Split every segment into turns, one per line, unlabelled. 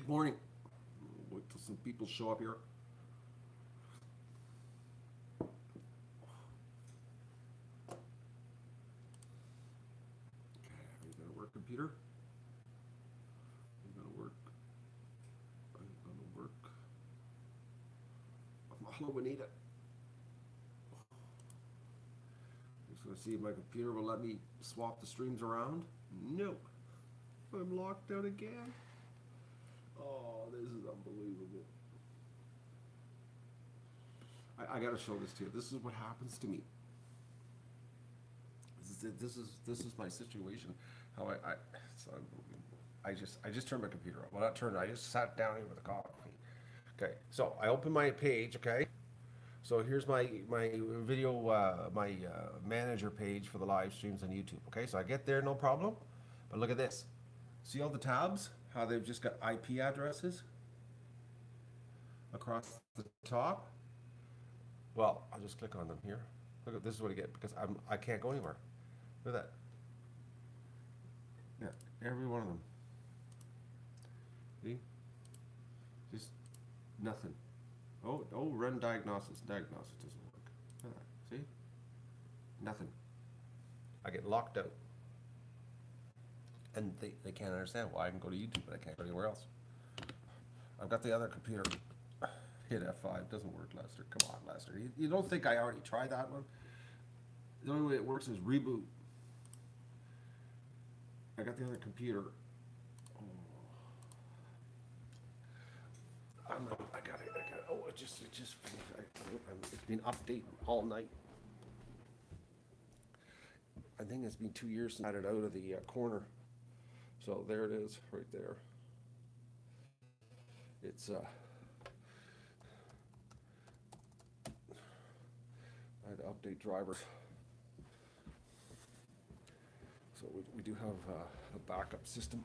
Good morning. Wait till some people show up here. Okay, are you gonna work, computer? Are you gonna work? Are you gonna work? Hello, Anita. Just gonna see if my computer will let me swap the streams around. Nope. I'm locked out again. Oh, this is unbelievable. I gotta show this to you. This is what happens to me. This is my situation. How it's unbelievable. I just turned my computer on. Well, not turned. I just sat down here with a coffee. Okay, so I open my page. Okay, so here's my video manager page for the live streams on YouTube. Okay, so I get there, no problem. But look at this. See all the tabs? How they've just got IP addresses across the top. Well, I'll just click on them here. Look at this is what I get because I can't go anywhere. Look at that. Yeah, every one of them. See? Just nothing. Oh, run diagnosis. Diagnosis doesn't work. Look at that. See? Nothing. I get locked out. And they can't understand why I can go to YouTube, but I can't go anywhere else. I've got the other computer. Hit F5. Doesn't work, Lester. Come on, Lester. You don't think I already tried that one? The only way it works is reboot. I got the other computer. Oh. I got it. Oh, it's been updating all night. I think it's been 2 years since I had it out of the corner. So there it is, right there. It's I had to update drivers. So we do have a backup system.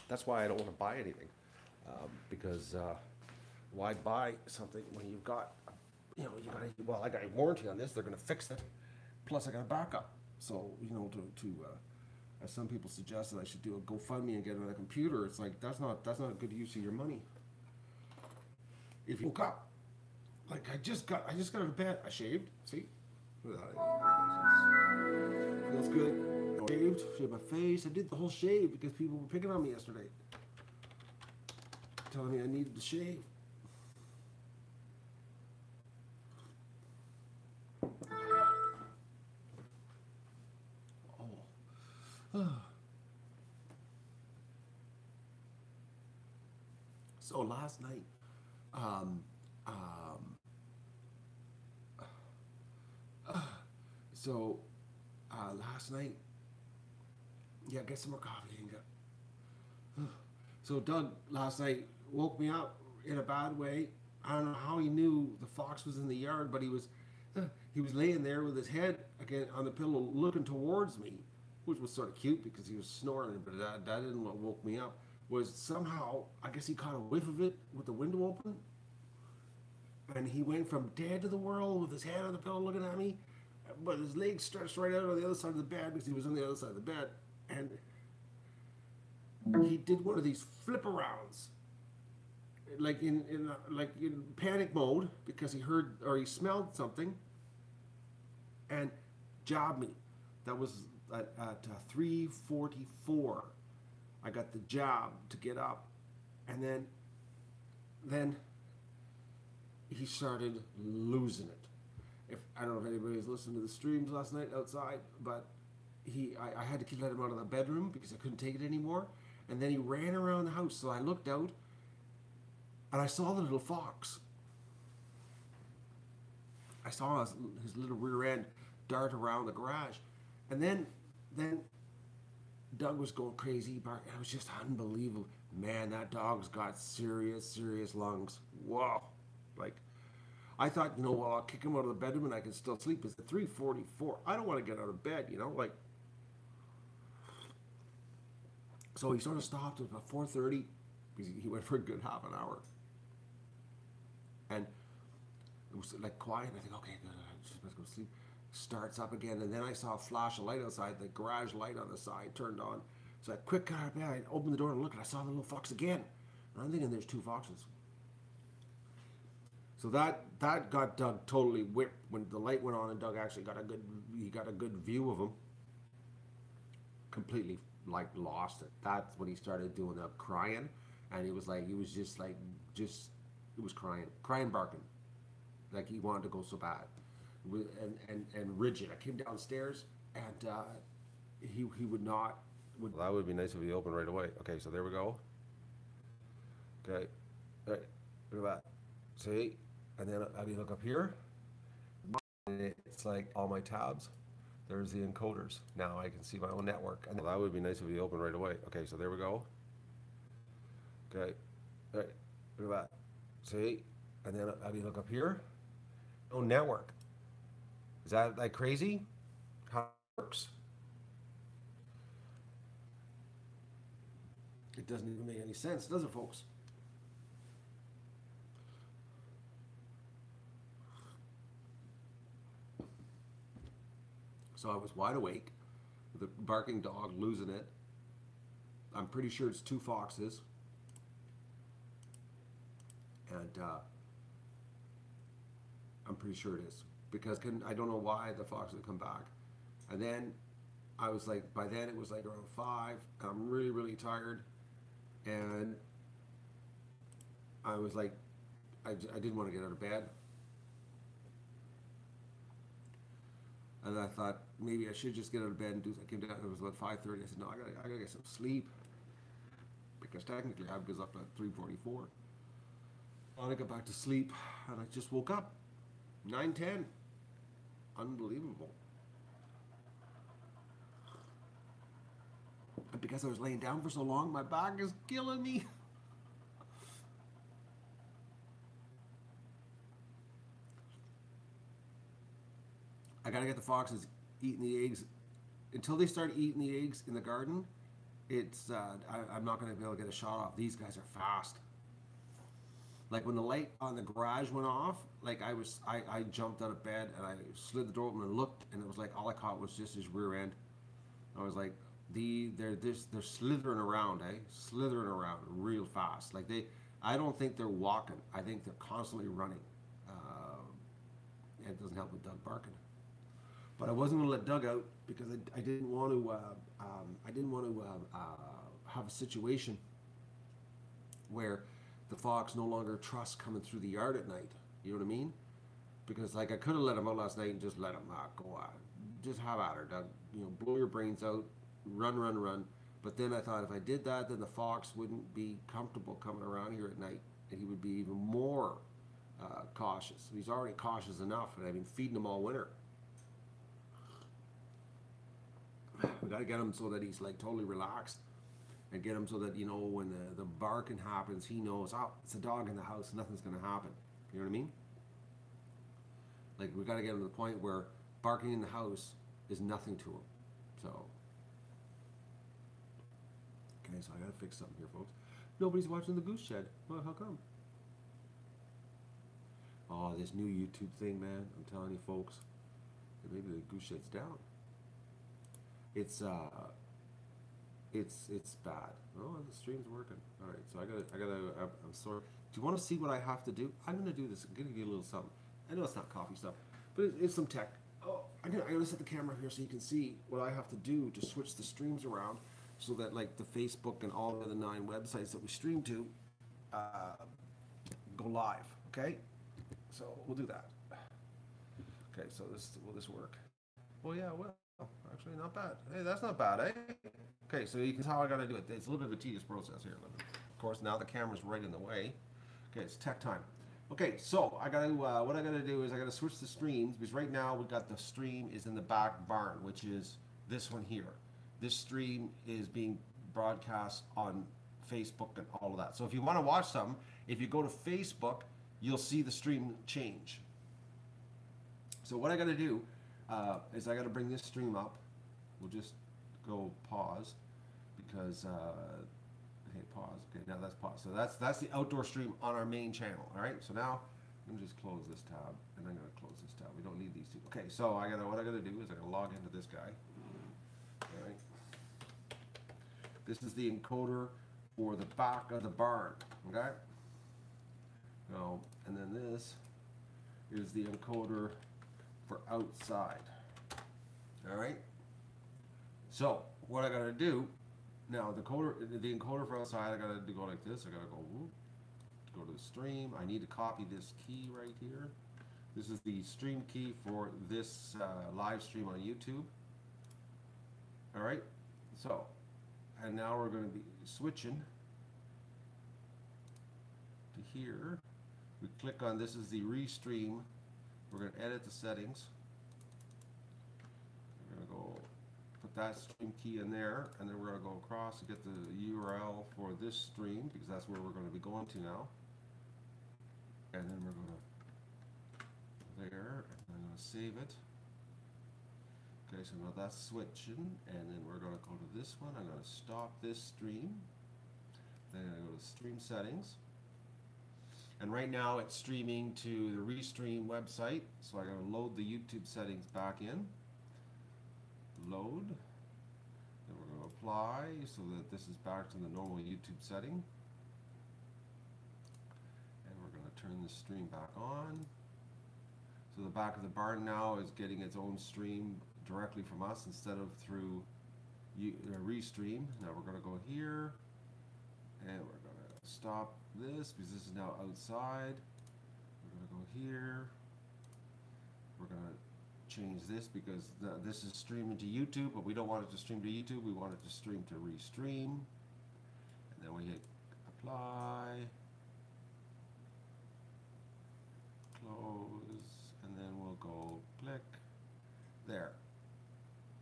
That's why I don't want to buy anything, because why buy something when you've got, well, I got a warranty on this. They're going to fix it. Plus, I got a backup. So as some people suggested, I should do a GoFundMe and get another computer. It's like that's not a good use of your money. If you woke up, like I just got out of bed. I shaved. See, feels good. Shaved my face. I did the whole shave because people were picking on me yesterday, telling me I needed to shave. So last night, last night, yeah, get some more coffee. So Doug last night woke me up in a bad way. I don't know how he knew the fox was in the yard, but he was laying there with his head again on the pillow, looking towards me, which was sort of cute because he was snoring. But that didn't what woke me up. Was somehow I guess he caught a whiff of it with the window open, and he went from dead to the world with his head on the pillow looking at me, but his legs stretched right out on the other side of the bed because he was on the other side of the bed, and he did one of these flip arounds, like in panic mode because he heard or he smelled something, and jabbed me. That was at 3:44. I got the jab to get up, and then he started losing it. I don't know if anybody was listening to the streams last night outside, but I had to let him out of the bedroom because I couldn't take it anymore. And then he ran around the house. So I looked out, and I saw the little fox. I saw his little rear end dart around the garage, and then Doug was going crazy, barking. It was just unbelievable. Man, that dog's got serious lungs. Whoa. Like, I thought, well, I'll kick him out of the bedroom and I can still sleep. It's at 3:44. I don't want to get out of bed, like. So he sort of stopped at about 4:30 because he went for a good half an hour. And it was like quiet. I think, okay, good. I'm just about to go to sleep. Starts up again, and then I saw a flash of light outside. The garage light on the side turned on. So I quick got out of bed. I opened the door and looked, and I saw the little fox again. And I'm thinking there's 2 foxes. So that got Doug totally whipped when the light went on, and Doug actually got a good view of him. Completely like lost it. That's when he started doing the crying, and he was crying, barking, like he wanted to go so bad, and rigid. I came downstairs, and he would not. Well, that would be nice if he opened right away. Okay, so there we go. Okay, all right, look at that. See, and then I mean, look up here. It's like all my tabs. There's the encoders. Now I can see my own network. And that would be nice if you open right away. Okay, so there we go. Okay, all right, look at that. See, and then I mean, look up here. Own network. Is that like crazy? How it works? It doesn't even make any sense, does it, folks? So I was wide awake, with a barking dog, losing it. I'm pretty sure it's 2 foxes. And I'm pretty sure it is. Because I don't know why the foxes have come back. And then I was like, by then it was like around 5, and I'm really, really tired. And I was like, I didn't want to get out of bed. And I thought maybe I should just get out of bed and do. I came down. It was about 5:30. I said, no, I gotta get some sleep, because technically I was up at 3:44. I got back to sleep, and I just woke up 9:10. Unbelievable. And because I was laying down for so long, my back is killing me. I gotta get the foxes eating the eggs. Until they start eating the eggs in the garden, I'm not gonna be able to get a shot off. These guys are fast. Like when the light on the garage went off, like I jumped out of bed and I slid the door open and looked, and it was like all I caught was just his rear end. I was like, they're slithering around, slithering around real fast. Like I don't think they're walking. I think they're constantly running. And it doesn't help with Doug barking. But I wasn't going to let Doug out because I didn't want to. Have a situation where the fox no longer trusts coming through the yard at night. You know what I mean? Because like I could have let him out last night and just let him go on, just have at her, Doug. You know, blow your brains out, run. But then I thought if I did that, then the fox wouldn't be comfortable coming around here at night, and he would be even more cautious. He's already cautious enough, and I've been feeding him all winter. We got to get him so that he's like totally relaxed, and get him so that, you know, when the barking happens, he knows, oh, it's a dog in the house, nothing's going to happen. You know what I mean? Like we got to get him to the point where barking in the house is nothing to him. So, okay, so I got to fix something here, folks. Nobody's watching the Goose Shed. Well, how come? Oh, this new YouTube thing, man. I'm telling you, folks. Maybe the Goose Shed's down. It's bad. Oh, the stream's working. All right, so I'm sorry. Do you want to see what I have to do? I'm gonna do this. I'm gonna give you a little something. I know it's not coffee stuff, but it's some tech. Oh, I'm gonna set the camera here so you can see what I have to do to switch the streams around, so that like the Facebook and all the other 9 websites that we stream to go live. Okay, so we'll do that. Okay, so will this work? Well, yeah, well. Actually, not bad. Hey, that's not bad, eh? Okay, so you can see how I gotta do it. It's a little bit of a tedious process here. Of course, now the camera's right in the way. Okay, it's tech time. Okay, so I gotta what I gotta do is I gotta switch the streams, because right now we got the stream is in the back barn, which is this one here. This stream is being broadcast on Facebook and all of that. So if you want to watch something, if you go to Facebook, you'll see the stream change. So what I gotta do is I got to bring this stream up. We'll just go pause, because hey, pause. Okay, now that's pause. So that's the outdoor stream on our main channel. All right. So now I'm gonna just close this tab, and I'm gonna close this tab. We don't need these two. Okay. So what I gotta do is I gotta log into this guy. All right. This is the encoder for the back of the barn. Okay. Now, and then this is the encoder for outside. All right. So what I gotta do now, the encoder for outside, I gotta go like this. I gotta go whoop, go to the stream. I need to copy this key right here. This is the stream key for this live stream on YouTube. All right. So, and now we're going to be switching to here. We click on this is the restream. We're going to edit the settings. We're going to go put that stream key in there, and then we're going to go across to get the URL for this stream because that's where we're going to be going to now. And then we're going to there, and I'm going to save it. Okay, so now that's switching, and then we're going to go to this one. I'm going to stop this stream. Then I go to stream settings. And right now it's streaming to the Restream website. So I got to load the YouTube settings back in. Load. Then we're going to apply so that this is back to the normal YouTube setting. And we're going to turn the stream back on. So the back of the barn now is getting its own stream directly from us instead of through Restream. Now we're going to go here and we're going to stop this because this is now outside. We're going to go here. We're going to change this because this is streaming to YouTube, but we don't want it to stream to YouTube. We want it to stream to Restream. And then we hit apply, close, and then we'll go click there.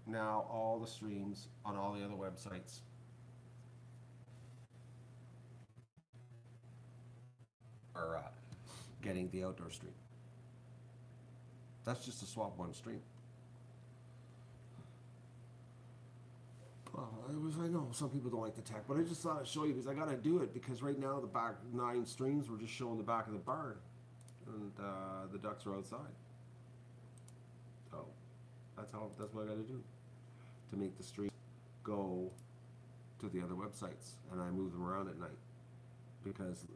Now all the streams on all the other websites are getting the outdoor stream. That's just to swap one stream. I know some people don't like the tech, but I just thought I'd show you because I gotta do it because right now the back 9 streams were just showing the back of the barn, and the ducks are outside. So that's what I gotta do to make the stream go to the other websites, and I move them around at night because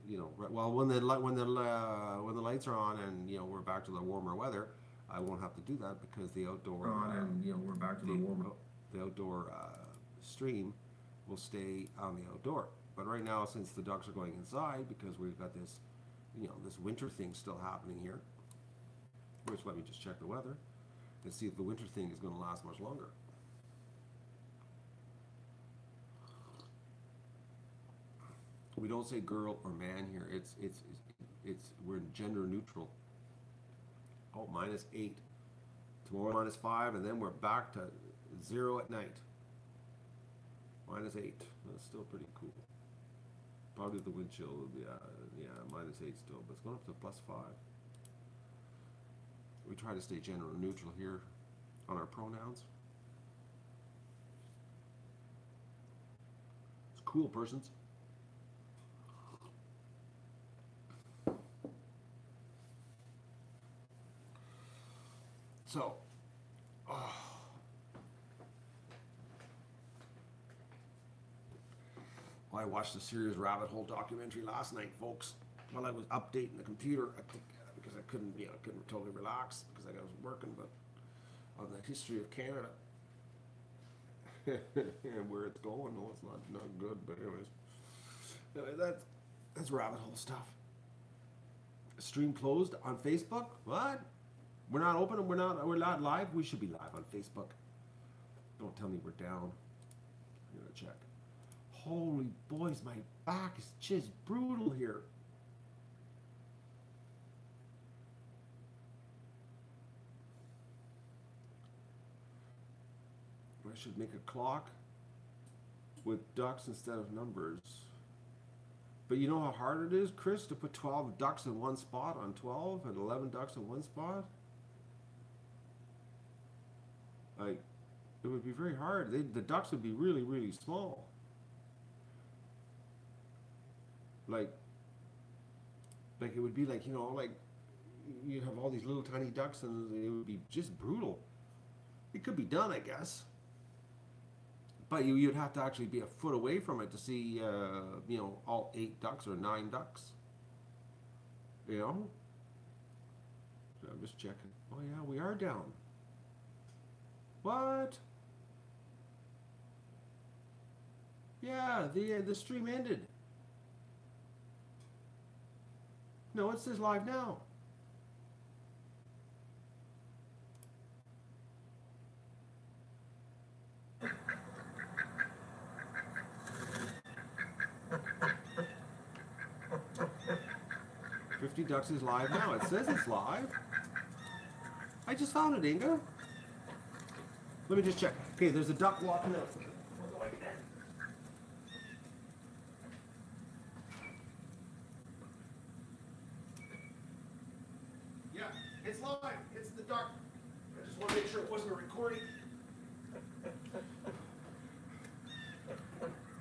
well when the lights are on and we're back to the warmer weather, I won't have to do that because the outdoor we're back to the outdoor stream will stay on the outdoor. But right now, since the ducks are going inside because we've got this this winter thing still happening here, which let me just check the weather and see if the winter thing is going to last much longer. We don't say girl or man here. It's we're gender neutral. Oh, -8. Tomorrow -5, and then we're back to 0 at night. -8. That's still pretty cool. Probably the wind chill will be -8 still, but it's going up to +5. We try to stay gender neutral here on our pronouns. It's cool, persons. So, well, I watched the Serious Rabbit Hole documentary last night, folks, while I was updating the computer. I think because I couldn't totally relax because I was working, but on the history of Canada and where it's going. No, it's not good, but anyways, that's rabbit hole stuff. Stream closed on Facebook. What? We're not open and we're not live. We should be live on Facebook. Don't tell me we're down. I'm gonna check. Holy boys, my back is just brutal here. I should make a clock with ducks instead of numbers. But you know how hard it is, Chris, to put 12 ducks in one spot on 12 and 11 ducks in one spot? Like, it would be very hard. The ducks would be really, really small. Like it would be like, like you have all these little tiny ducks and it would be just brutal. It could be done, I guess. But you'd have to actually be a foot away from it to see, you know, all 8 ducks or 9 ducks. You know? So I'm just checking. Oh yeah, we are down. What? Yeah, the stream ended. No, it says live now. "50 Ducks is live now." It says it's live. I just found it, Inga. Let me just check. Okay, there's a duck walking out. Yeah, it's live. It's the duck. I just want to make sure it wasn't a recording.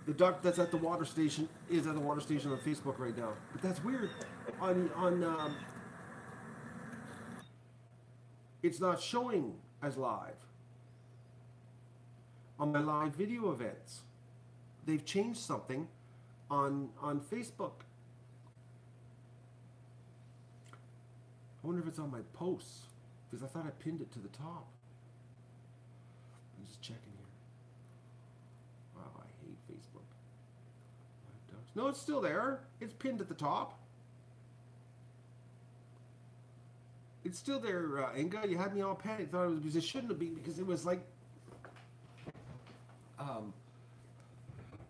The duck that's at the water station is at the water station on Facebook right now. But that's weird. It's not showing as live on my live video events. They've changed something on Facebook. I wonder if it's on my posts, because I thought I pinned it to the top. I'm just checking here. Wow, I hate Facebook. No, it's still there. It's pinned at the top. It's still there, Inga. You had me all panicked. Thought it was because it shouldn't have been, because it was like,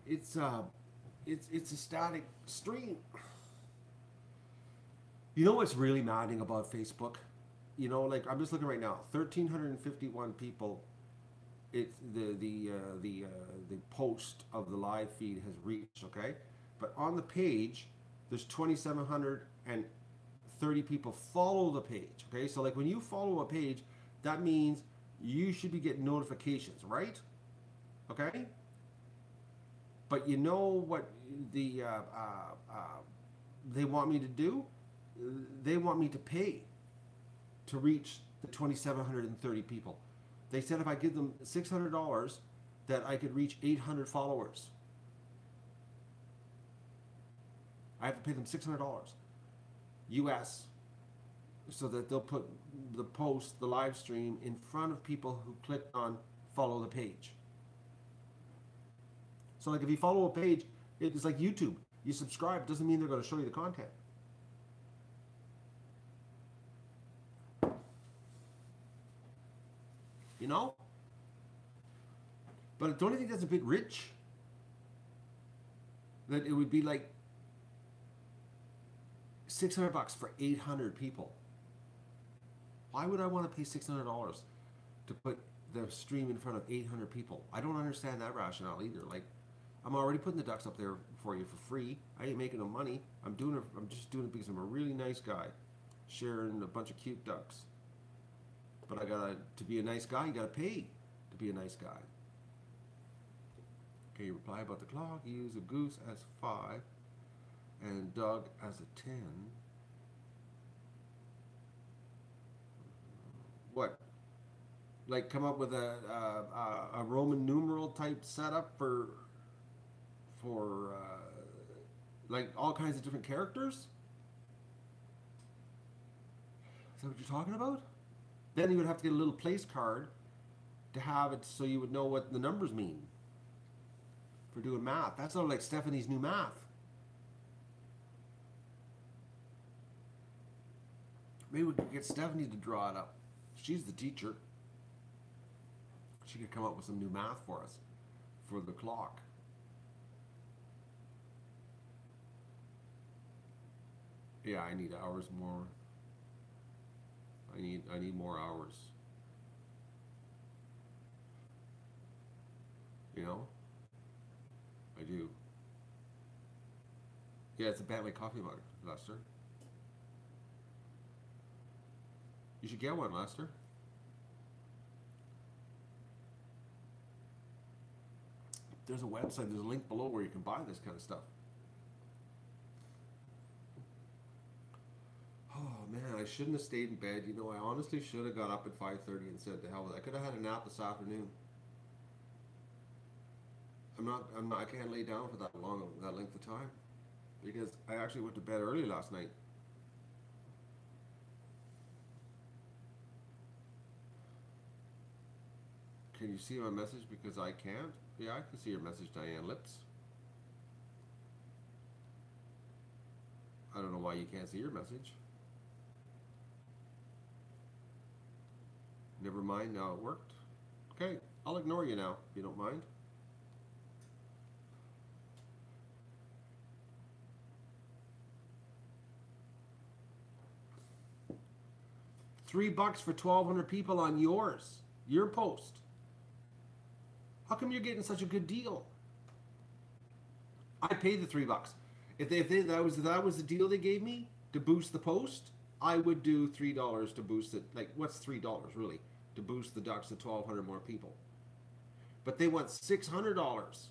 it's a static stream. You know what's really maddening about Facebook? You know, like I'm just looking right now, 1,351 people. It's the post of the live feed has reached. Okay, but on the page, there's 2,730 people follow the page. Okay, so like when you follow a page, that means you should be getting notifications, right? Okay. But you know what they want me to do? They want me to pay to reach the 2,730 people. They said if I give them $600, that I could reach 800 followers. I have to pay them $600 US, so that they'll put the post, the live stream, in front of people who clicked on follow the page. So like if you follow a page, it's like YouTube. You subscribe, doesn't mean they're going to show you the content. You know? But don't you think that's a bit rich? That it would be like $600 for 800 people. Why would I want to pay $600 to put the stream in front of 800 people? I don't understand that rationale either. Like, I'm already putting the ducks up there for you for free. I ain't making no money. I'm just doing it because I'm a really nice guy, sharing a bunch of cute ducks. But to be a nice guy, you gotta pay to be a nice guy. Okay, reply about the clock. Use a goose as 5 and dog as a 10. What? Like come up with a Roman numeral type setup for like all kinds of different characters? Is that what you're talking about? Then you would have to get a little place card to have it so you would know what the numbers mean for doing math. That's not like Stephanie's new math. Maybe we could get Stephanie to draw it up. She's the teacher. She could come up with some new math for us for the clock. Yeah, I need hours more. I need more hours. You know? I do. Yeah, it's a Bentley coffee mug, Lester. You should get one, Lester. There's a website, there's a link below where you can buy this kind of stuff. Oh man, I shouldn't have stayed in bed. You know, I honestly should have got up at 5:30 and said to hell with it. I could have had a nap this afternoon. I can't lay down for that long, that length of time, because I actually went to bed early last night. Can you see my message? Because I can't. Yeah, I can see your message, Diane Lips. I don't know why you can't see your message. Never mind, now it worked. Okay, I'll ignore you now, if you don't mind. $3 for 1,200 people on your post. How come you're getting such a good deal? I paid the $3. If that was the deal they gave me to boost the post, I would do $3 to boost it. Like, what's $3 really to boost the ducks to 1,200 more people? But they want $600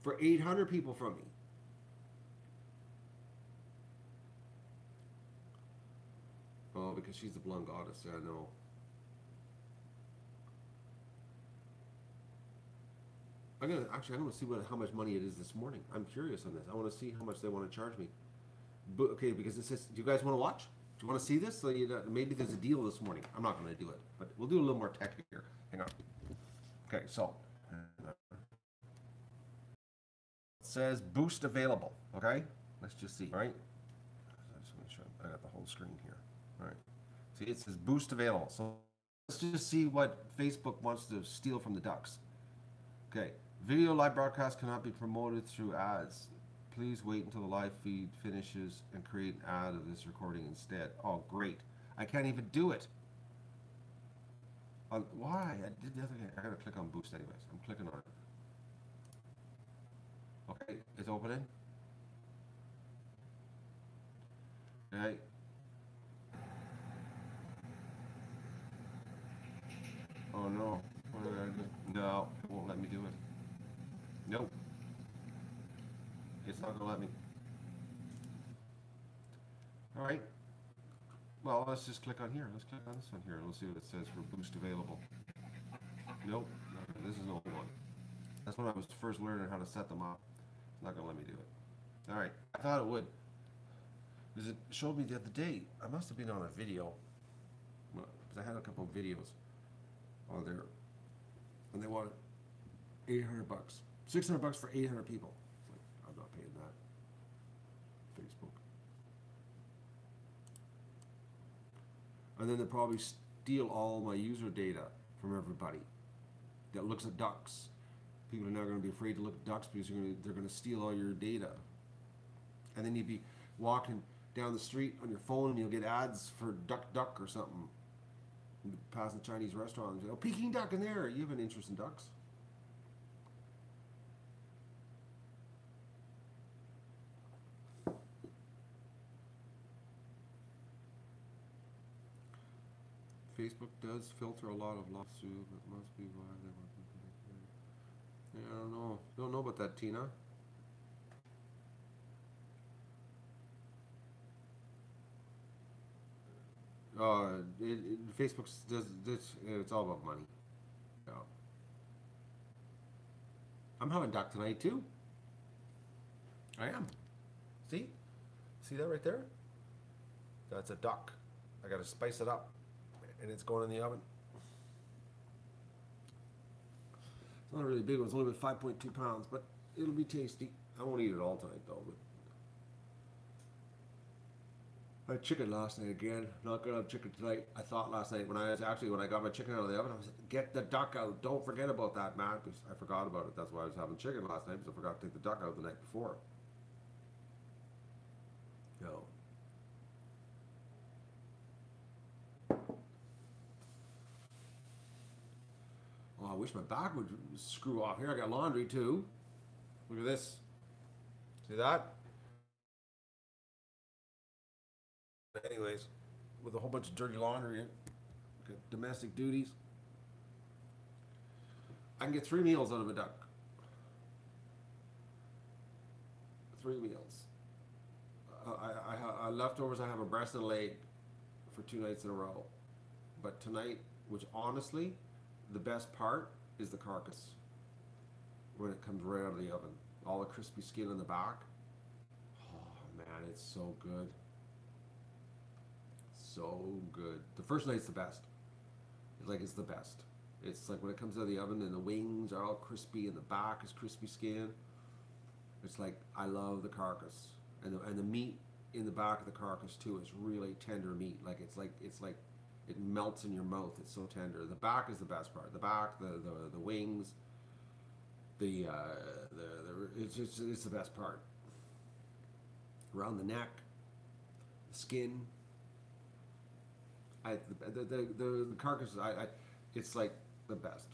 for 800 people from me. Oh, because she's the blonde goddess. Yeah, I know. I'm gonna see how much money it is this morning. I'm curious on this. I want to see how much they want to charge me. But, okay, because it says, do you guys want to watch? Do you want to see this? So maybe there's a deal this morning. I'm not going to do it, but we'll do a little more tech here. Hang on. Okay, so it says boost available. Okay, let's just see. All right, I just make sure I got the whole screen here. All right, see, it says boost available. So let's just see what Facebook wants to steal from the ducks. Okay, video live broadcast cannot be promoted through ads. Please wait until the live feed finishes and create an ad of this recording instead. Oh, great. I can't even do it. Why? I did the other thing. I gotta click on boost anyways. I'm clicking on it. Okay, it's opening. Okay. Oh no. What did I do? No, it won't let me do it. Nope. It's not gonna let me. All right. Well, let's just click on here. Let's click on this one here. Let's see what it says for boost available. Nope. This is an old one. That's when I was first learning how to set them up. It's not gonna let me do it. All right. I thought it would. Because it showed me the other day. I must have been on a video. Because I had a couple of videos on there. And they wanted $800. $600 for 800 people. It's like, I'm not paying that. Facebook. And then they'll probably steal all my user data from everybody that looks at ducks. People are now going to be afraid to look at ducks because they're going to steal all your data. And then you'd be walking down the street on your phone and you'll get ads for duck or something. You pass a Chinese restaurant and say, oh, Peking duck in there. You have an interest in ducks? Facebook does filter a lot of lawsuits. It must be why they want to. Yeah, I don't know. Don't know about that, Tina. Facebook does this. It's all about money. Yeah. I'm having duck tonight too. I am. See that right there? That's a duck. I gotta spice it up, and it's going in the oven. It's not a really big one. It's only about 5.2 pounds, but it'll be tasty. I won't eat it all tonight though. But I had chicken last night again. Not gonna have chicken tonight. I thought last night when I got my chicken out of the oven, I was like, get the duck out. Don't forget about that, Matt. Because I forgot about it. That's why I was having chicken last night, because I forgot to take the duck out the night before. No. Oh, I wish my back would screw off. Here I got laundry too. Look at this. See that? Anyways, with a whole bunch of dirty laundry in, domestic duties. I can get 3 meals out of a duck. 3 meals. I leftovers. I have a breast and a leg for 2 nights in a row. But tonight, which honestly, the best part is the carcass. when it comes right out of the oven. All the crispy skin in the back. Oh man, it's so good. So good. The first night's the best. It's the best. It's like when it comes out of the oven and the wings are all crispy and the back is crispy skin. It's like, I love the carcass. And the meat in the back of the carcass too is really tender meat. It's like it melts in your mouth. It's so tender. The back is the best part. The back, the wings, it's the best part. Around the neck, the skin. The carcass, it's like the best.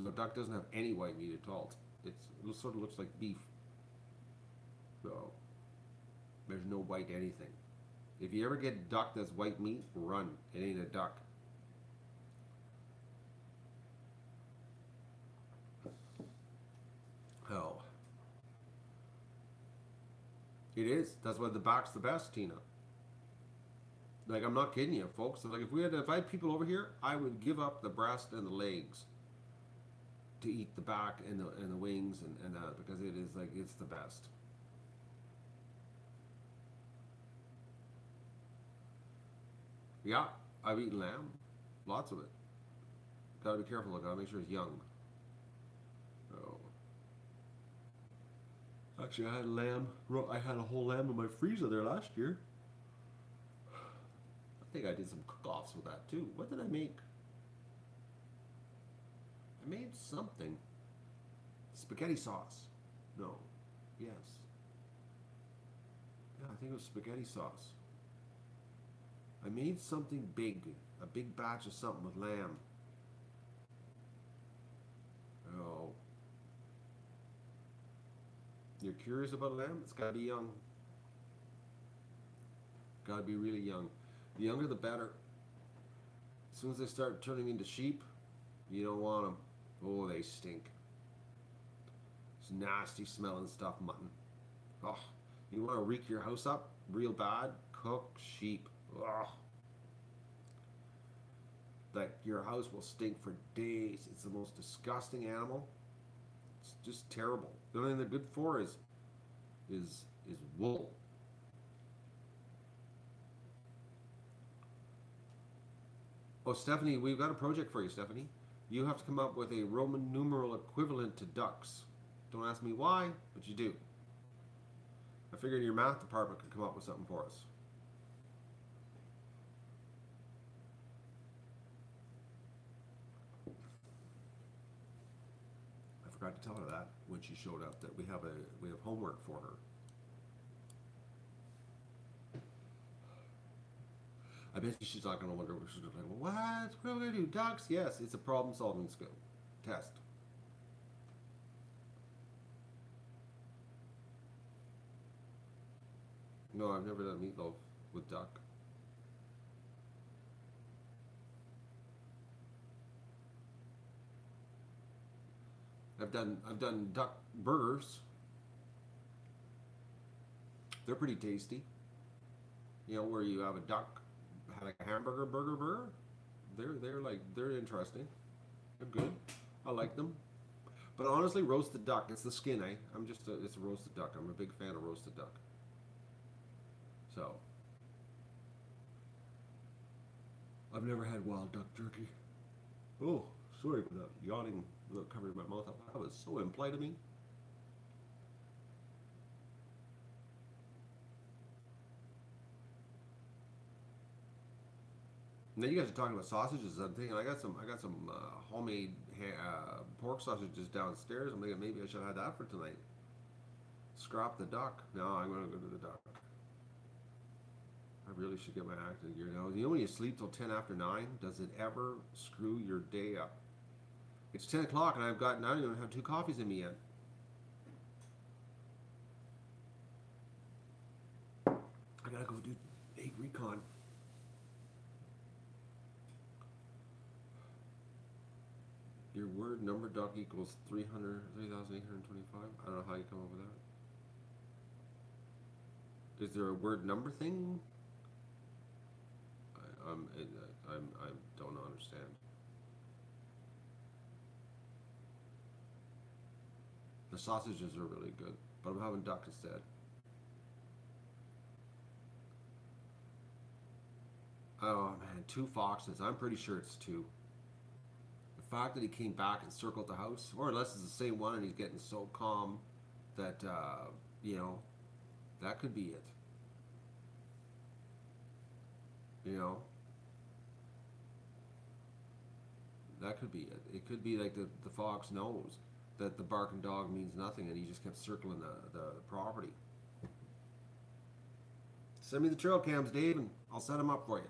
The duck doesn't have any white meat at all. It sort of looks like beef. So there's no white anything. If you ever get duck that's white meat, run. It ain't a duck. Oh. It is. That's why the back's the best, Tina. Like, I'm not kidding you, folks. Like, if I had people over here, I would give up the breast and the legs to eat the back and the wings and that, because it is like, it's the best. Yeah, I've eaten lamb, lots of it. Gotta be careful. I gotta make sure it's young. Oh. Actually, I had lamb. I had a whole lamb in my freezer there last year. I think I did some cook-offs with that too. What did I make? I made something. Spaghetti sauce. No. Yes. Yeah, I think it was spaghetti sauce. I made something big. A big batch of something with lamb. Oh. You're curious about lamb? It's gotta be young. Gotta be really young. The younger the better. As soon as they start turning into sheep, you don't want them. Oh, they stink. It's nasty smelling stuff, mutton. Oh, you want to reek your house up real bad? Cook sheep. Oh. Like, your house will stink for days. It's the most disgusting animal. It's just terrible. The only thing they're good for is wool. Oh, Stephanie, we've got a project for you, Stephanie. You have to come up with a Roman numeral equivalent to ducks. Don't ask me why, but you do. I figured your math department could come up with something for us. I forgot to tell her that when she showed up, that we have homework for her. I bet she's not going to wonder. She's going to be like, what? What are we going to do? Ducks? Yes, it's a problem-solving skill test. No, I've never done meatloaf with duck. I've done duck burgers. They're pretty tasty. You know, where you have a duck, like a hamburger burger. They're interesting. They're good. I like them. But honestly, roasted duck, it's the skin, eh? It's a roasted duck. I'm a big fan of roasted duck. So, I've never had wild duck jerky. Oh, sorry for that yawning look covering my mouth up. That was so impolite of me. And then you guys are talking about sausages. I'm thinking I got some homemade pork sausages downstairs. I'm thinking maybe I should have that for tonight. Scrap the duck. No, I'm gonna go to the duck. I really should get my act in gear now. You know when you sleep till 10 after 9, does it ever screw your day up? It's 10 o'clock and I don't even have 2 coffees in me yet. I gotta go do egg recon. Your word number duck equals 3,825. I don't know how you come up with that. Is there a word number thing? I don't understand. The sausages are really good, but I'm having duck instead. Oh man, 2 foxes. I'm pretty sure it's 2. The fact that he came back and circled the house, or unless it's the same one and he's getting so calm that, you know, that could be it. You know? That could be it. It could be like the fox knows that the barking dog means nothing and he just kept circling the property. Send me the trail cams, Dave, and I'll set them up for you.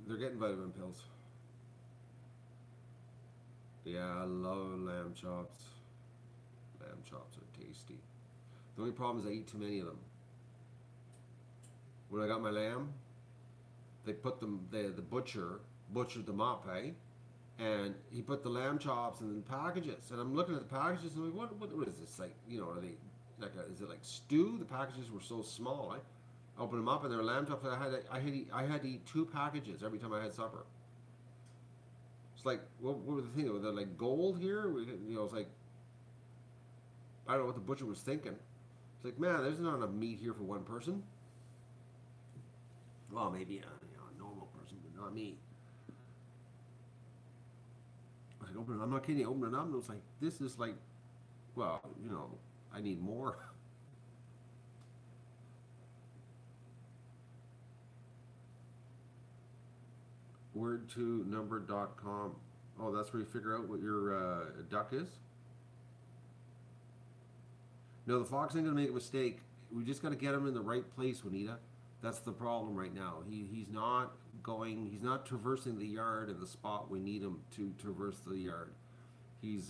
They're getting vitamin pills. Yeah, I love lamb chops. Lamb chops are tasty. The only problem is I eat too many of them. When I got my lamb, they put them, the butcher butchered them up, eh? And he put the lamb chops in the packages. And I'm looking at the packages and I'm like, what is this? Like, you know, are they, like is it like stew? The packages were so small, eh? I opened them up and they were lamb chops. I had to eat 2 packages every time I had supper. It's like, what were the thing? Were they like gold here? You know, it's like, I don't know what the butcher was thinking. It's like, man, there's not enough meat here for one person. Well, maybe a normal person, but not me. I like, I'm not kidding. I opened it up and it was like, this is like, well, you know, I need more. Word2number.com. Oh, that's where you figure out what your duck is? No, the fox ain't gonna make a mistake. We just gotta get him in the right place, Juanita. That's the problem right now. He's not traversing the yard in the spot we need him to traverse the yard. He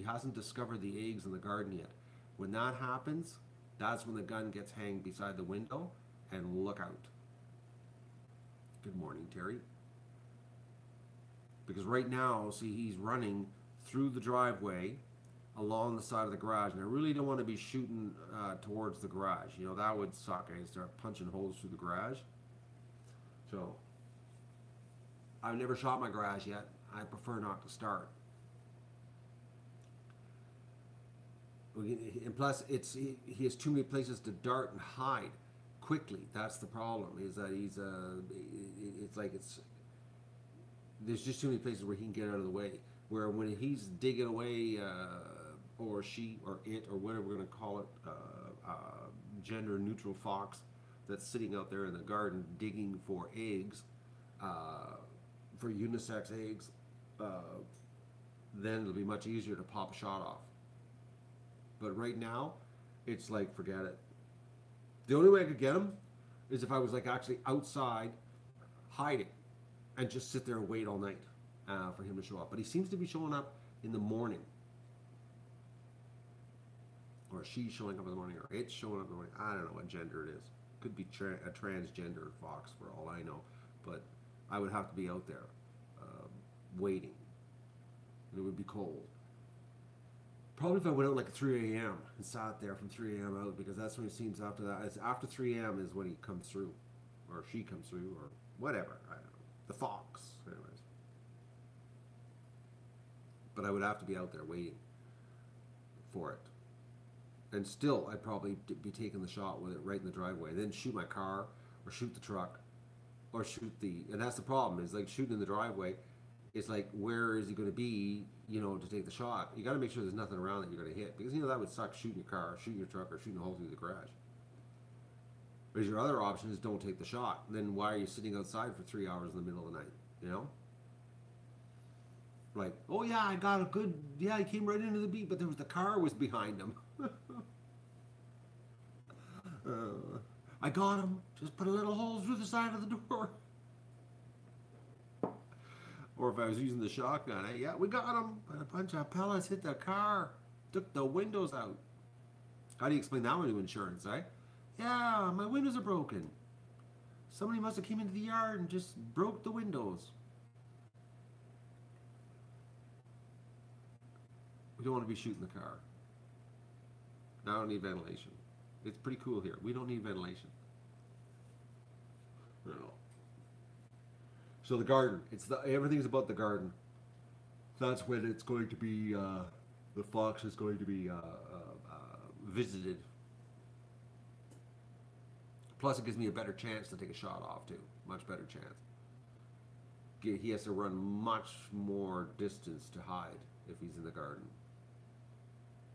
hasn't discovered the eggs in the garden yet. When that happens, that's when the gun gets hanged beside the window, and look out. Good morning, Terry. Because right now, see, he's running through the driveway along the side of the garage, and I really don't want to be shooting towards the garage. You know, that would suck. I start punching holes through the garage. So, I've never shot my garage yet. I prefer not to start. And plus, he has too many places to dart and hide quickly. That's the problem. Is that there's just too many places where he can get out of the way. Where when he's digging away, or she, or it, or whatever we're going to call it, gender-neutral fox that's sitting out there in the garden digging for eggs, for unisex eggs, then it'll be much easier to pop a shot off. But right now, it's like, forget it. The only way I could get him is if I was like actually outside hiding and just sit there and wait all night for him to show up. But he seems to be showing up in the morning. Or she's showing up in the morning, or it's showing up in the morning. I don't know what gender it is. Could be a transgender fox for all I know. But I would have to be out there waiting. And it would be cold. Probably if I went out like at 3 a.m. and sat there from 3 a.m. out, because that's when it seems after that. It's after 3 a.m. is when he comes through, or she comes through, or whatever. I don't know. The fox, anyways. But I would have to be out there waiting for it. And still, I'd probably be taking the shot with it right in the driveway. Then shoot my car, or shoot the truck, or shoot the... And that's the problem, is like shooting in the driveway. It's like, where is he going to be, you know, to take the shot? You got to make sure there's nothing around that you're going to hit. Because, you know, that would suck, shooting your car, shooting your truck, or shooting a hole through the garage. But your other option is don't take the shot. Then why are you sitting outside for 3 hours in the middle of the night, you know? Like, oh yeah, I got a good, yeah, he came right into the beat, but there was the car was behind him. I got him, just put a little hole through the side of the door. Or if I was using the shotgun, yeah, we got him. But a bunch of pellets hit the car, took the windows out. How do you explain that one to insurance, eh? Yeah, my windows are broken. Somebody must have came into the yard and just broke the windows. We don't want to be shooting the car. I don't need ventilation. It's pretty cool here. We don't need ventilation.
You know. So the garden, everything's about the garden. That's when it's going to be, the fox is going to be visited. Plus, it gives me a better chance to take a shot off too. Much better chance. He has to run much more distance to hide if he's in the garden.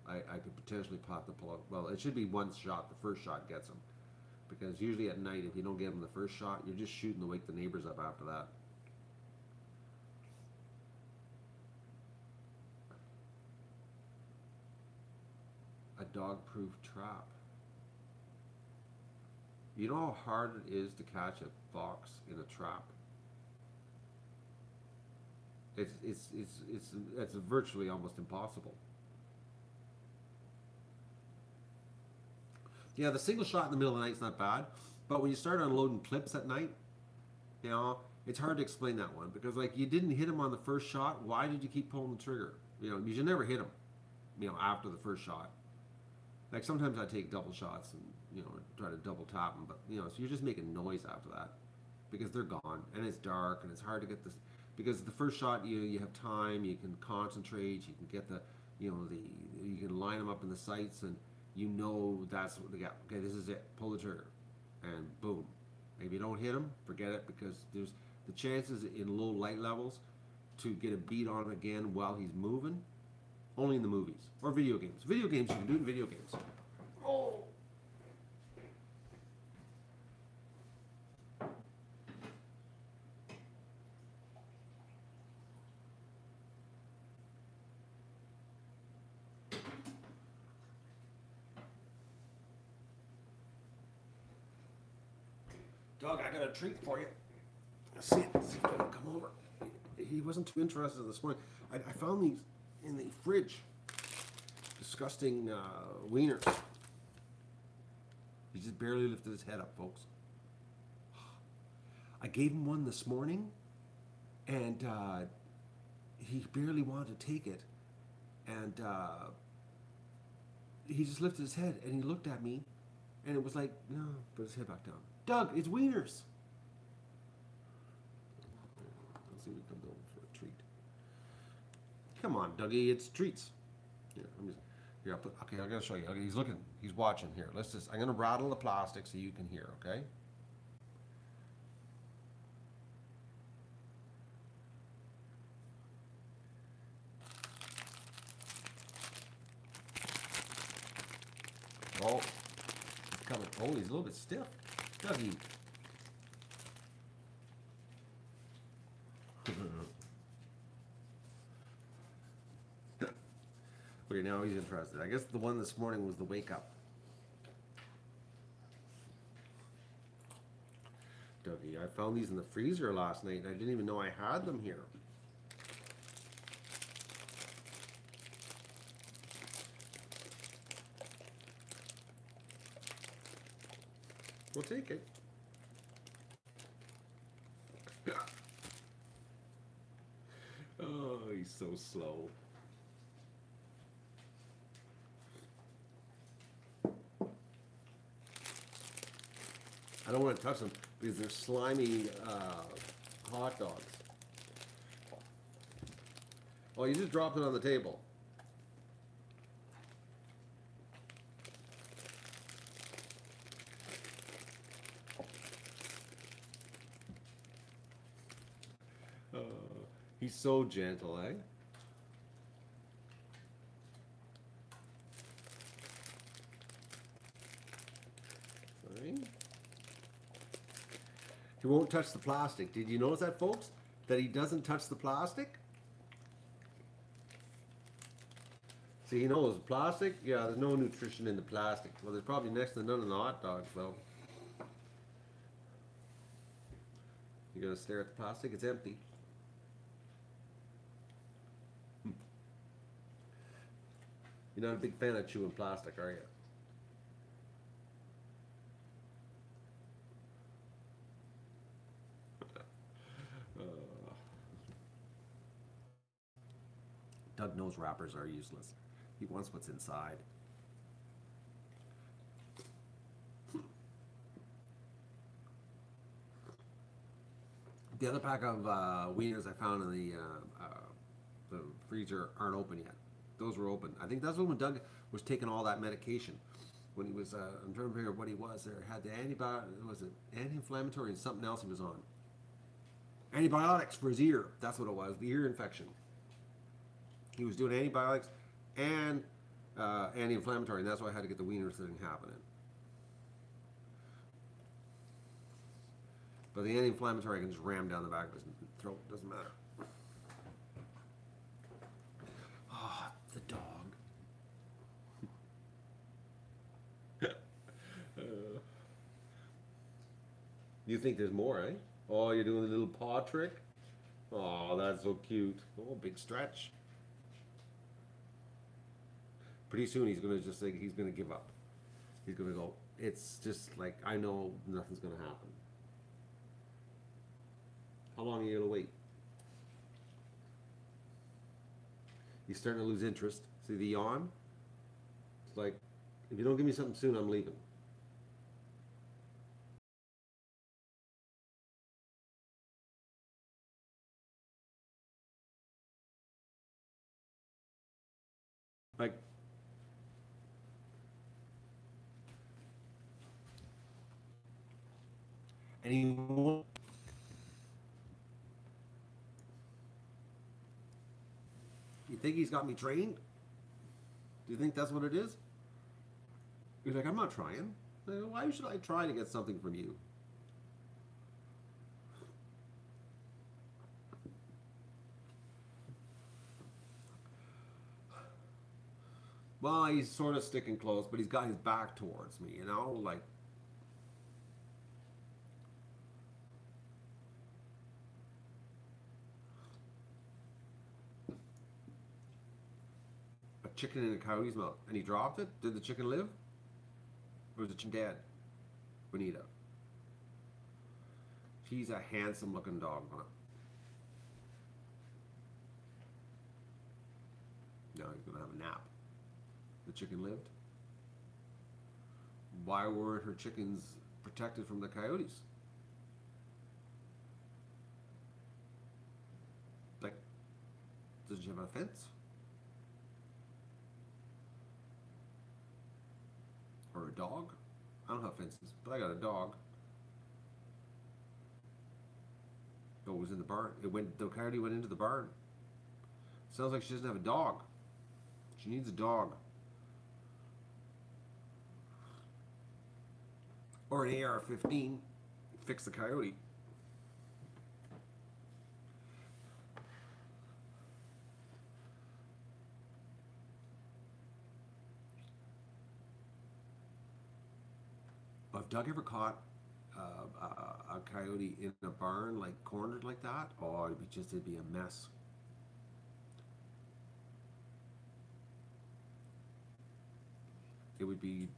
I could potentially pop the plug. Well, it should be one shot. The first shot gets him. Because usually at night, if you don't get him the first shot, you're just shooting to wake the neighbors up after that. A dog-proof trap. You know how hard it is to catch a fox in a trap? It's virtually almost impossible. Yeah, the single shot in the middle of the night's not bad, but when you start unloading clips at night, you know, it's hard to explain that one because like you didn't hit him on the first shot. Why did you keep pulling the trigger? You know, you should never hit him. You know, after the first shot. Like sometimes I take double shots and you know try to double tap them, but you know, so you're just making noise after that because they're gone and it's dark and it's hard to get this. Because the first shot, you have time, you can concentrate, you can get the, you know, you can line them up in the sights, and you know that's what they got. Okay, this is it. Pull the trigger, and boom. If you don't hit them, forget it, because there's the chances in low light levels to get a beat on him again while he's moving, only in the movies or video games. Video games, you can do it in video games. Oh. Doug, I got a treat for you. See if he can come over. He wasn't too interested this morning. I found these in the fridge. Disgusting wieners. He just barely lifted his head up, folks. I gave him one this morning, and he barely wanted to take it. And he just lifted his head, and he looked at me, and it was like, no, put his head back down. Doug, it's wieners. Let's see if he comes over for a treat. Come on, Dougie, it's treats. Here, okay, I'm gonna show you. Okay, he's looking, he's watching here. I'm gonna rattle the plastic so you can hear, okay? Oh, it's coming. Oh, he's a little bit stiff. Dougie. Okay, now he's interested. I guess the one this morning was the wake up. Dougie, I found these in the freezer last night and I didn't even know I had them here. We'll take it. Oh, he's so slow. I don't want to touch them because they're slimy hot dogs. Oh, you just dropped it on the table. He's so gentle, eh? Right. He won't touch the plastic. Did you notice that, folks? That he doesn't touch the plastic? See, he knows plastic. Yeah, there's no nutrition in the plastic. Well, there's probably next to none in the hot dogs, though. You gonna stare at the plastic? It's empty. You're not a big fan of chewing plastic, are you? Doug knows wrappers are useless. He wants what's inside. The other pack of wieners I found in the freezer aren't open yet. Those were open. I think that's when Doug was taking all that medication. When he was, I'm trying to figure out what he was there. Had the antibiotic, was it anti-inflammatory and something else he was on? Antibiotics for his ear. That's what it was, the ear infection. He was doing antibiotics and anti-inflammatory, and that's why I had to get the wieners thing happening. But the anti-inflammatory I can just ram down the back of his throat. Doesn't matter. Ah, oh, the dog. You think there's more, eh? Oh, you're doing a little paw trick? Oh, that's so cute. Oh, big stretch. Pretty soon he's gonna just like, he's gonna give up. He's gonna go, it's just like, I know nothing's gonna happen. How long are you gonna wait? He's starting to lose interest. See the yawn? It's like, if you don't give me something soon, I'm leaving. Like, and he won't. You think he's got me trained? Do you think that's what it is? He's like, I'm not trying. Why should I try to get something from you? Well, he's sort of sticking close, but he's got his back towards me, you know? Like, a chicken in a coyote's mouth. And he dropped it? Did the chicken live? Or was the chicken dead? Bonita. She's a handsome looking dog, huh? Now he's gonna have a nap. The chicken lived. Why weren't her chickens protected from the coyotes? Like, does she have a fence? Or a dog? I don't have fences, but I got a dog. Oh, it was in the barn. The coyote went into the barn. Sounds like she doesn't have a dog. She needs a dog. Or an AR-15. Fix the coyote. If Doug ever caught a coyote in a barn, like cornered like that, oh, it'd be a mess. It would be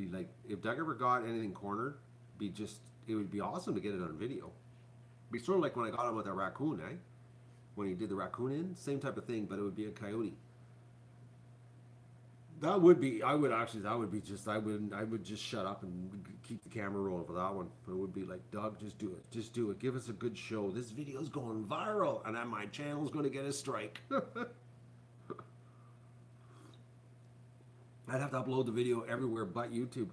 like, if Doug ever got anything cornered, it would be awesome to get it on video. It'd be sort of like when I got him with a raccoon, eh? When he did the raccoon in, same type of thing, but it would be a coyote. That would be just, I would just shut up and keep the camera rolling for that one. But it would be like, Doug, just do it. Give us a good show. This video's going viral, and then my channel's going to get a strike. I'd have to upload the video everywhere but YouTube.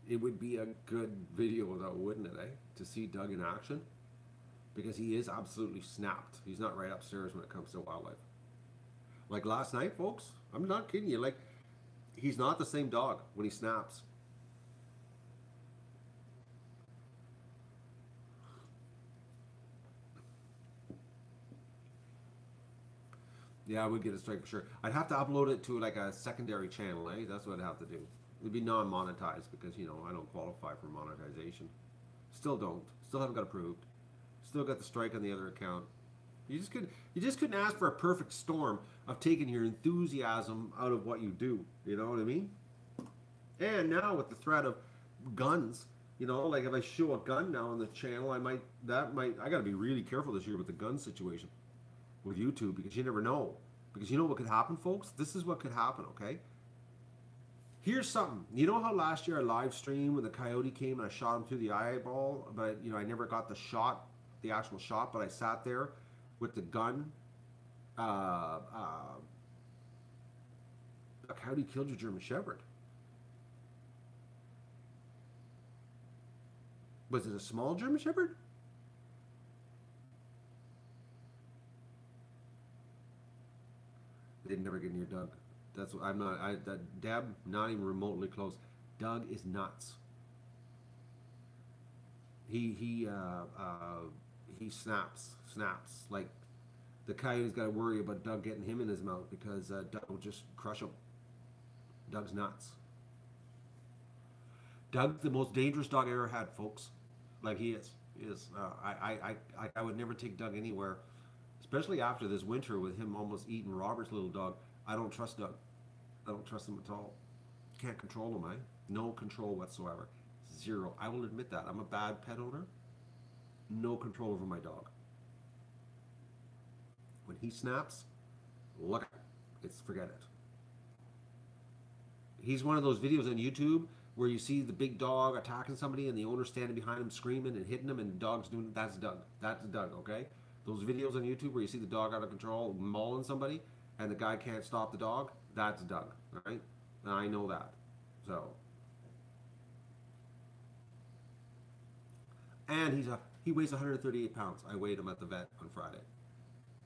It would be a good video though, wouldn't it, eh? To see Doug in action. Because he is absolutely snapped. He's not right upstairs when it comes to wildlife. Like last night, folks, I'm not kidding you. Like, he's not the same dog when he snaps. Yeah, I would get a strike for sure. I'd have to upload it to like a secondary channel, eh? That's what I'd have to do. It'd be non-monetized because, you know, I don't qualify for monetization. Still don't. Still haven't got approved. Still got the strike on the other account. You just couldn't ask for a perfect storm of taking your enthusiasm out of what you do. You know what I mean? And now with the threat of guns, you know, like if I show a gun now on the channel, I gotta be really careful this year with the gun situation with YouTube, because you never know. Because you know what could happen, folks? This is what could happen, okay? Here's something. You know how last year I live streamed when the coyote came and I shot him through the eyeball, but you know I never got the shot, the actual shot, but I sat there with the gun. A coyote killed your German Shepherd. Was it a small German Shepherd? They'd never get near Doug. That's what I'm not. Deb, not even remotely close. Doug is nuts. He snaps like the coyote's got to worry about Doug getting him in his mouth because Doug will just crush him. Doug's nuts. Doug's the most dangerous dog I ever had, folks. Like he is. He is. I would never take Doug anywhere, especially after this winter with him almost eating Robert's little dog. I don't trust Doug. I don't trust him at all. Can't control him, No control whatsoever. Zero. I will admit that. I'm a bad pet owner. No control over my dog. When he snaps, look, forget it. He's one of those videos on YouTube where you see the big dog attacking somebody and the owner standing behind him screaming and hitting him and the dog's doing it. That's Doug. That's Doug, okay? Those videos on YouTube where you see the dog out of control mauling somebody and the guy can't stop the dog, that's Doug, all right? And I know that. So. And he weighs 138 pounds. I weighed him at the vet on Friday.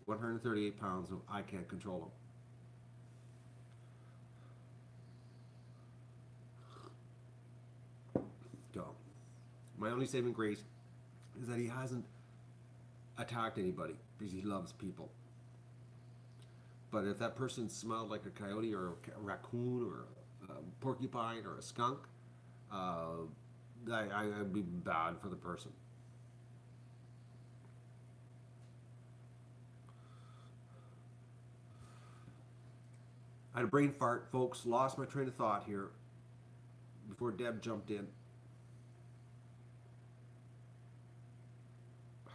138 pounds, and I can't control him. So, my only saving grace is that he hasn't attacked anybody because he loves people. But if that person smelled like a coyote or a raccoon or a porcupine or a skunk, I'd be bad for the person. I had a brain fart, folks. Lost my train of thought here before Deb jumped in. I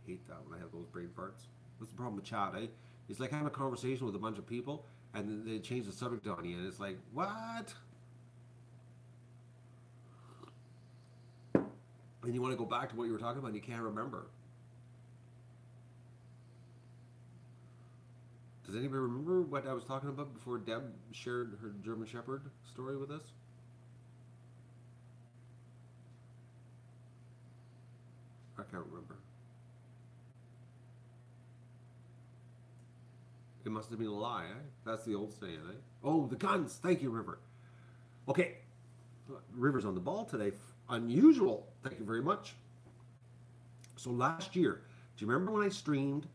hate that when I have those brain farts. What's the problem with chat, eh? It's like having a conversation with a bunch of people and then they change the subject on you and it's like, what? And you want to go back to what you were talking about and you can't remember. Does anybody remember what I was talking about before Deb shared her German Shepherd story with us? I can't remember. It must have been a lie, eh? That's the old saying, eh? Oh, the guns! Thank you, River. Okay. River's on the ball today. Unusual. Thank you very much. So last year, do you remember when I streamed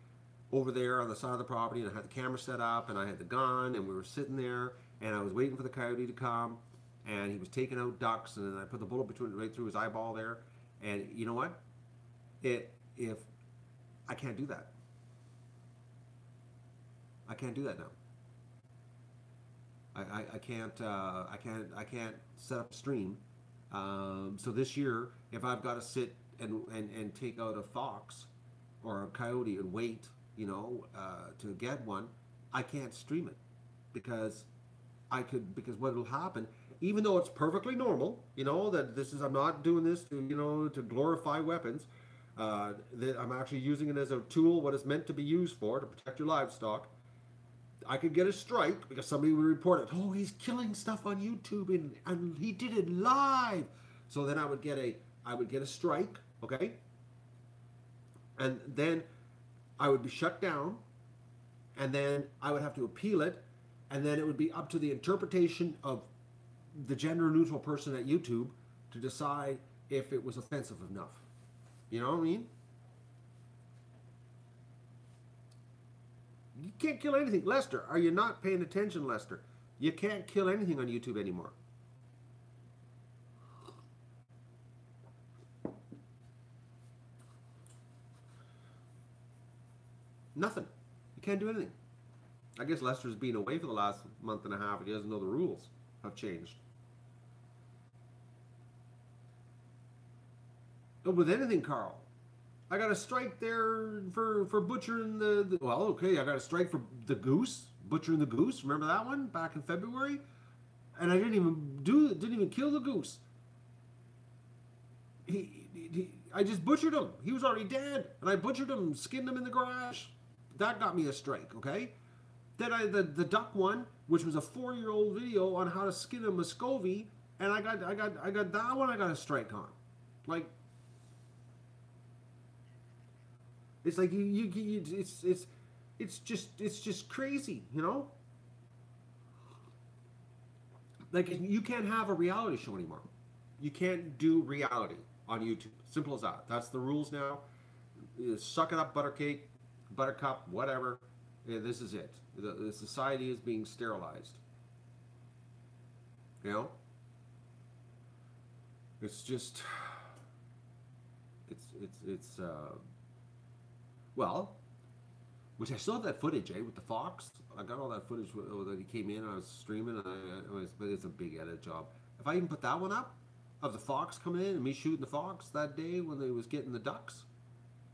over there on the side of the property and I had the camera set up and I had the gun and we were sitting there and I was waiting for the coyote to come and he was taking out ducks and then I put the bullet right through his eyeball there, and you know what? If I can't do that. I can't do that now. I can't set up a stream. So this year, if I've got to sit and take out a fox or a coyote and wait, you know, to get one, I can't stream it because what will happen, even though it's perfectly normal, you know, that I'm not doing this to, you know, to glorify weapons, that I'm actually using it as a tool, what it's meant to be used for, to protect your livestock. I could get a strike because somebody would report it. Oh, he's killing stuff on YouTube and he did it live. So then I would get a strike, okay? And then I would be shut down, and then I would have to appeal it, and then it would be up to the interpretation of the gender-neutral person at YouTube to decide if it was offensive enough. You know what I mean? You can't kill anything. Lester, are you not paying attention, Lester? You can't kill anything on YouTube anymore. Nothing. You can't do anything. I guess Lester's been away for the last month and a half and he doesn't know the rules have changed. But with anything, Carl, I got a strike there for butchering well, okay, I got a strike for the goose, butchering the goose. Remember that one back in February? and I didn't even kill the goose. I just butchered him. He was already dead, and I butchered him, skinned him in the garage. That got me a strike, okay? Then the duck one, which was a 4-year-old video on how to skin a Muscovy, and I got that one. I got a strike on, like. It's like it's just crazy, you know. Like, you can't have a reality show anymore. You can't do reality on YouTube. Simple as that. That's the rules now. Suck it up, buttercake, buttercup, whatever. Yeah, this is it. The society is being sterilized. You know? It's just... It's well, which I still have that footage, with the fox. I got all that footage that he came in and I was streaming, but it's a big edit job. If I even put that one up, of the fox coming in and me shooting the fox that day when they was getting the ducks,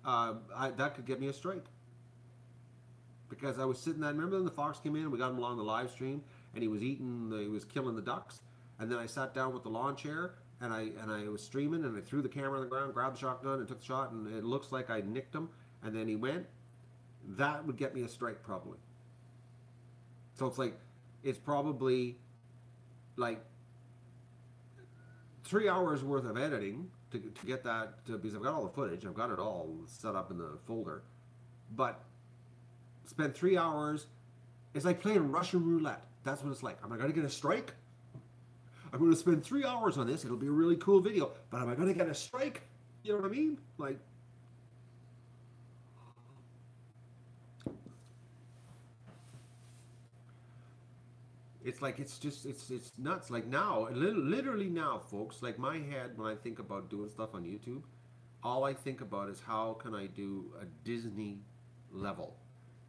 that could get me a strike. Because I was sitting there, remember when the fox came in and we got him along the live stream and he was killing the ducks, and then I sat down with the lawn chair and I was streaming and I threw the camera on the ground, grabbed the shotgun and took the shot, and it looks like I nicked him, and then he went. That would get me a strike probably. So it's probably like 3 hours worth of editing to get that, because I've got all the footage, I've got it all set up in the folder, but spend 3 hours. It's like playing Russian roulette. That's what it's like. Am I going to get a strike? I'm going to spend 3 hours on this. It'll be a really cool video, but am I going to get a strike? You know what I mean? Like, it's like, it's nuts. Like now, literally now, folks, like my head, when I think about doing stuff on YouTube, all I think about is how can I do a Disney level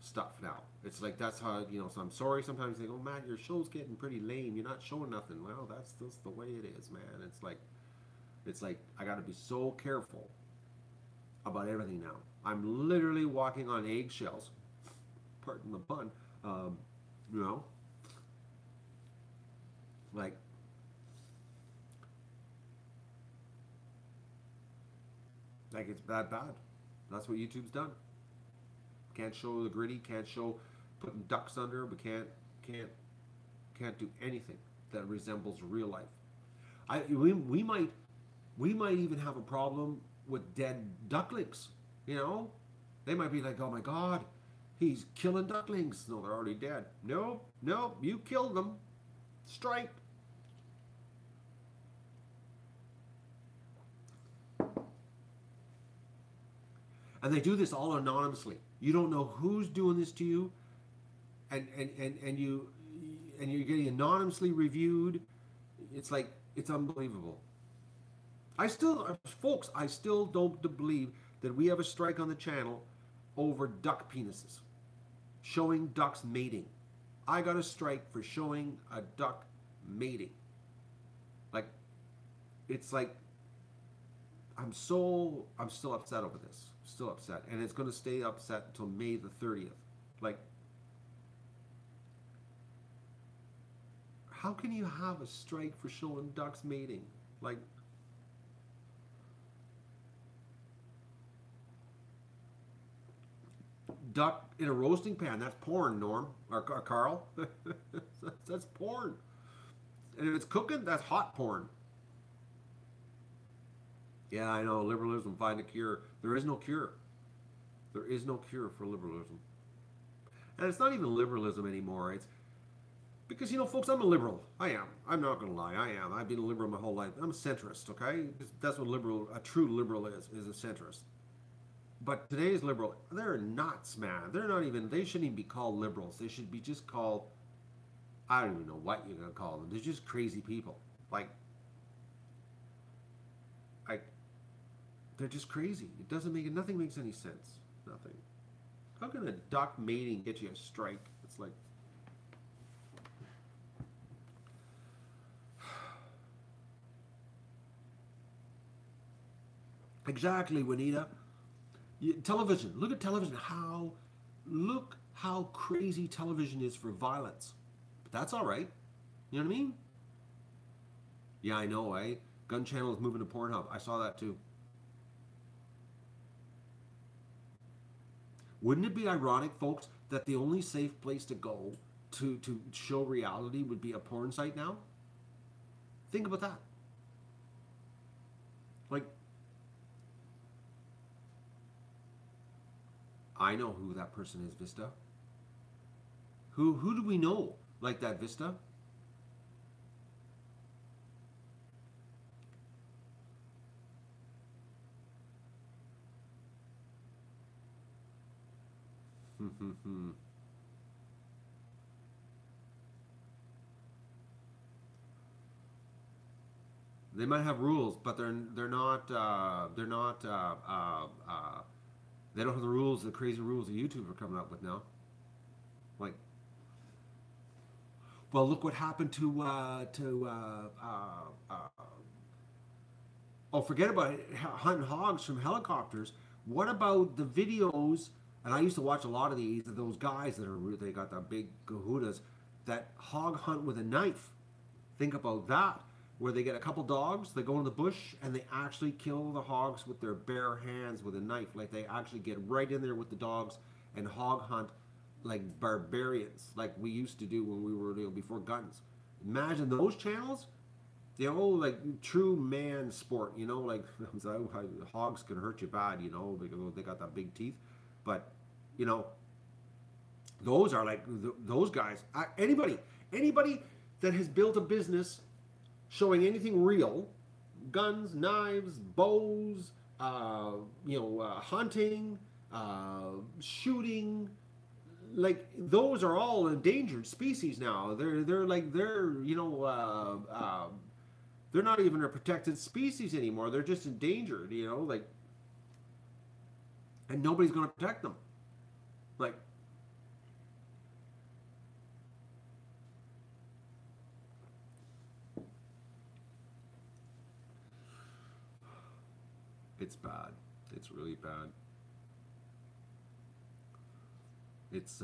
stuff now. It's like, that's how, you know, so I'm sorry sometimes they go, Matt, your show's getting pretty lame. You're not showing nothing. Well, that's just the way it is, man. It's like I got to be so careful about everything now. I'm literally walking on eggshells. Pardon the pun. You know? Like, it's that bad. That's what YouTube's done. Can't show the gritty, can't show putting ducks under, but can't do anything that resembles real life. We might even have a problem with dead ducklings, you know? They might be like, oh my God, he's killing ducklings. No, they're already dead. No, you killed them. Strike. And they do this all anonymously. You don't know who's doing this to you, and you're getting anonymously reviewed. It's like, it's unbelievable. Folks, I still don't believe that we have a strike on the channel over duck penises, showing ducks mating. I got a strike for showing a duck mating. Like, it's like, I'm still upset over this. Still upset. And it's going to stay upset until May the 30th. Like, how can you have a strike for showing ducks mating? Like, duck in a roasting pan, that's porn, Norm. Or Carl. That's porn. And if it's cooking, that's hot porn. Yeah, I know, liberalism, find a cure. There is no cure. There is no cure for liberalism. And it's not even liberalism anymore. It's because, you know, folks, I'm a liberal. I am. I'm not going to lie. I am. I've been a liberal my whole life. I'm a centrist, okay? That's what a true liberal is a centrist. But today's liberal, they're nuts, man. They shouldn't even be called liberals. They should be just called, I don't even know what you're going to call them. They're just crazy people. Like, they're just crazy. Nothing makes any sense. Nothing. How can a duck mating get you a strike? It's like, exactly, Juanita. Television. Look at television. Look how crazy television is for violence. But that's all right. You know what I mean? Yeah, I know, eh? Gun channel is moving to Pornhub. I saw that too. Wouldn't it be ironic, folks, that the only safe place to go to show reality would be a porn site now? Think about that. Like, I know who that person is, Vista. Who do we know like that, Vista? They might have rules, but they don't have the rules, the crazy rules that YouTube are coming up with now. Like, well, look what happened to oh, forget about it, hunting hogs from helicopters. What about the videos? And I used to watch a lot of these. Those guys that they got the big kahunas that hog hunt with a knife. Think about that, where they get a couple dogs, they go in the bush, and they actually kill the hogs with their bare hands with a knife. Like, they actually get right in there with the dogs and hog hunt like barbarians, like we used to do when we were, before guns. Imagine those channels, like true man sport, like hogs can hurt you bad, because they got that big teeth. But, those are like, those guys, anybody that has built a business showing anything real, guns, knives, bows, hunting, shooting, like those are all endangered species now. They're not even a protected species anymore. They're just endangered, like, and nobody's going to protect them. Like, it's bad. It's really bad. It's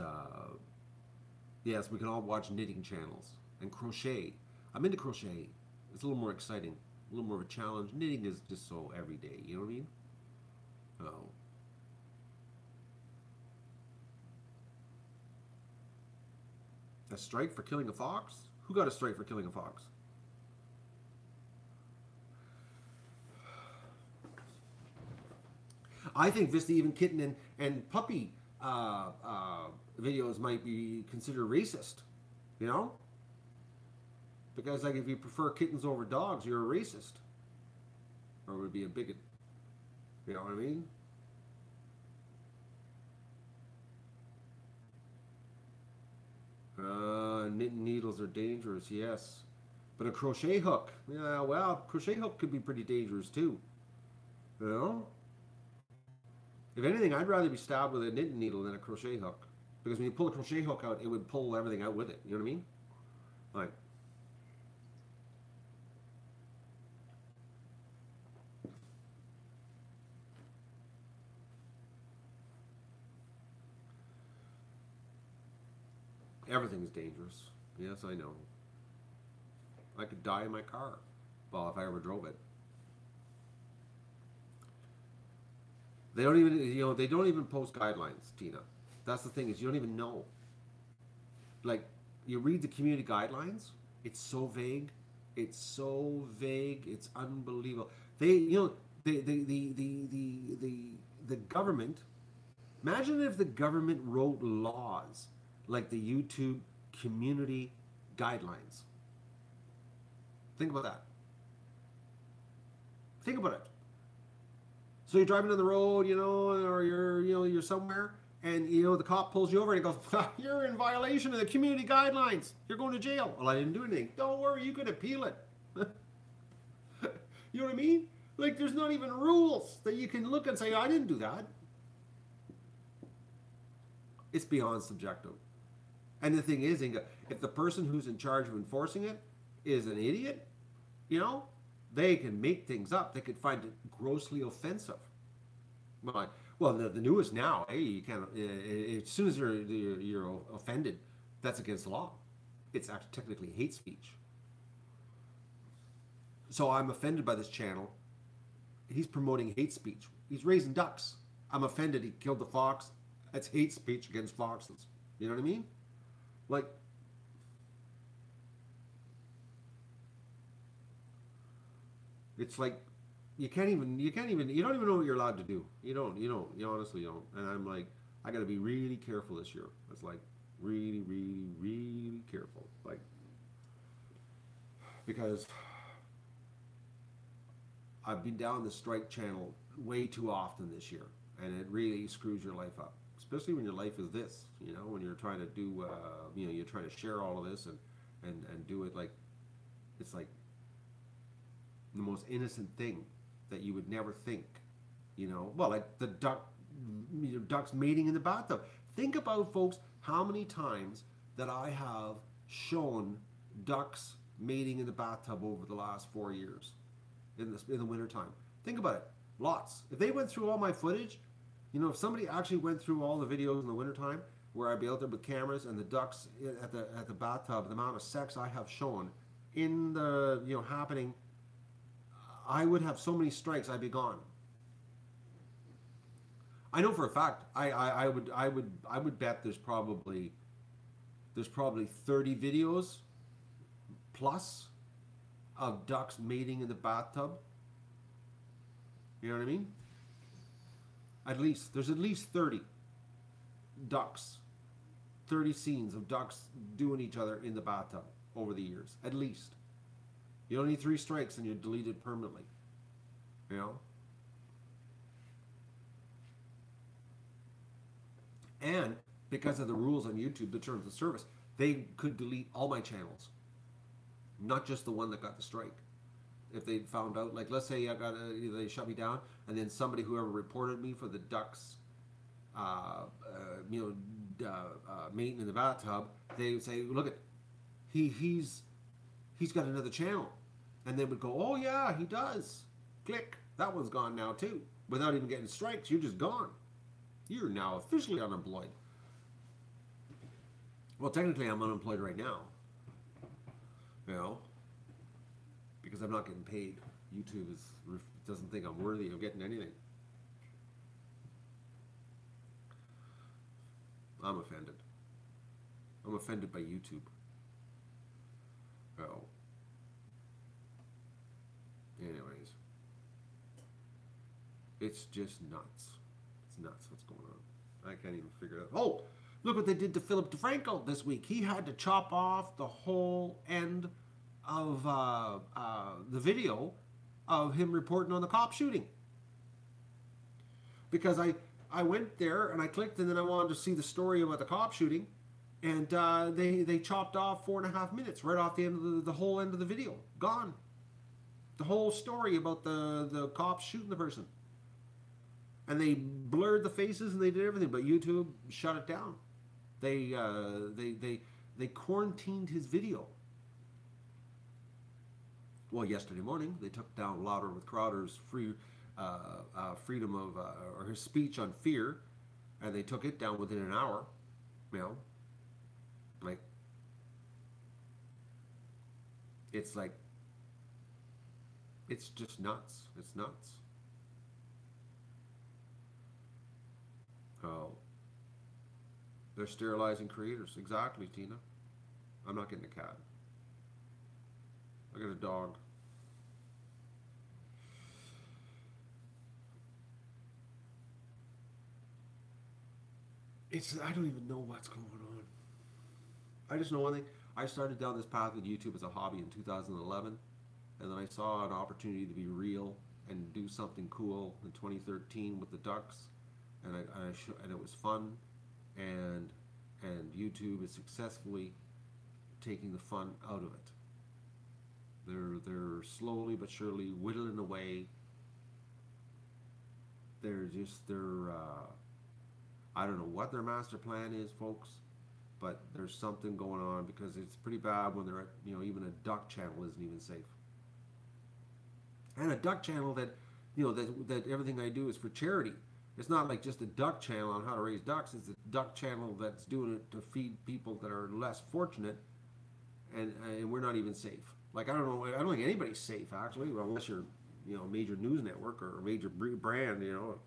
yes, we can all watch knitting channels and crochet. I'm into crochet. It's a little more exciting, a little more of a challenge. Knitting is just so everyday, you know what I mean? Oh. A strike for killing a fox? Who got a strike for killing a fox? I think Vista, even kitten and puppy videos might be considered racist, because like if you prefer kittens over dogs, you're a racist, or would be a bigot. You know what I mean? Knitting needles are dangerous, yes, but a crochet hook, yeah, well, crochet hook could be pretty dangerous too. If anything, I'd rather be stabbed with a knitting needle than a crochet hook. Because when you pull a crochet hook out, it would pull everything out with it. You know what I mean? Like, everything's dangerous. Yes, I know. I could die in my car. Well, if I ever drove it. They don't even, they don't even post guidelines, Tina. That's the thing, is you don't even know. Like, you read the community guidelines, it's so vague. It's so vague. It's unbelievable. The government. Imagine if the government wrote laws like the YouTube community guidelines. Think about that. Think about it. So you're driving down the road, or you're somewhere, and the cop pulls you over and he goes, "You're in violation of the community guidelines. You're going to jail." Well, I didn't do anything. Don't worry, you can appeal it. You know what I mean? Like, there's not even rules that you can look and say, "I didn't do that." It's beyond subjective. And the thing is, Inga, if the person who's in charge of enforcing it is an idiot, they can make things up. They could find it grossly offensive. Well, the newest now, you can't. As soon as you're offended, that's against the law. It's actually technically hate speech. So I'm offended by this channel. He's promoting hate speech. He's raising ducks. I'm offended he killed the fox. That's hate speech against foxes. You know what I mean? Like, it's like you don't even know what you're allowed to do. You honestly don't. And I'm like, I got to be really careful this year. It's like really, really, really careful. Like, because I've been down the strike channel way too often this year, and it really screws your life up. Especially when your life is this, when you're trying to do, you're trying to share all of this and do it like, it's like the most innocent thing that you would never think, well, like the ducks mating in the bathtub. Think about, folks, how many times that I have shown ducks mating in the bathtub over the last 4 years in the wintertime. Think about it. Lots. If they went through all my footage, if somebody actually went through all the videos in the wintertime where I'd be out there with cameras and the ducks at the bathtub, the amount of sex I have shown in the, happening, I would have so many strikes, I'd be gone. I know for a fact, I would bet there's probably 30 videos plus of ducks mating in the bathtub. You know what I mean? There's at least 30 ducks, 30 scenes of ducks doing each other in the bathtub over the years, at least. You don't need 3 strikes and you're deleted permanently. And because of the rules on YouTube, the terms of service, they could delete all my channels, not just the one that got the strike. If they found out, like, let's say they shut me down, and then whoever reported me for the ducks, mating in the bathtub, they would say, look, he's got another channel, and they would go, oh yeah, he does. Click, that one's gone now too. Without even getting strikes, you're just gone. You're now officially unemployed. Well, technically, I'm unemployed right now. Because I'm not getting paid. YouTube doesn't think I'm worthy of getting anything. I'm offended. I'm offended by YouTube. Anyways, it's just nuts. It's nuts what's going on. I can't even figure it out. Oh, look what they did to Philip DeFranco this week. He had to chop off the whole end of the video of him reporting on the cop shooting. Because I went there and I clicked, and then I wanted to see the story about the cop shooting, and they chopped off 4.5 minutes right off the end of the whole end of the video. Gone. The whole story about the cops shooting the person. And they blurred the faces and they did everything, but YouTube shut it down. They quarantined his video. Well, yesterday morning they took down Louder with Crowder's freedom of or his speech on fear, and they took it down within an hour. Like, it's like, it's just nuts. It's nuts. Oh, they're sterilizing creators. Exactly, Tina. I'm not getting a cat. I got a dog. I don't even know what's going on. I just know one thing. I started down this path with YouTube as a hobby in 2011, and then I saw an opportunity to be real and do something cool in 2013 with the ducks, and it was fun, and YouTube is successfully taking the fun out of it. They're slowly but surely whittling away. I don't know what their master plan is, folks, but there's something going on, because it's pretty bad when they're at, even a duck channel isn't even safe. And a duck channel that everything I do is for charity. It's not like just a duck channel on how to raise ducks. It's a duck channel that's doing it to feed people that are less fortunate, and we're not even safe. Like, I don't know. I don't think anybody's safe, actually, well, unless you're, you know, a major news network or a major brand, you know.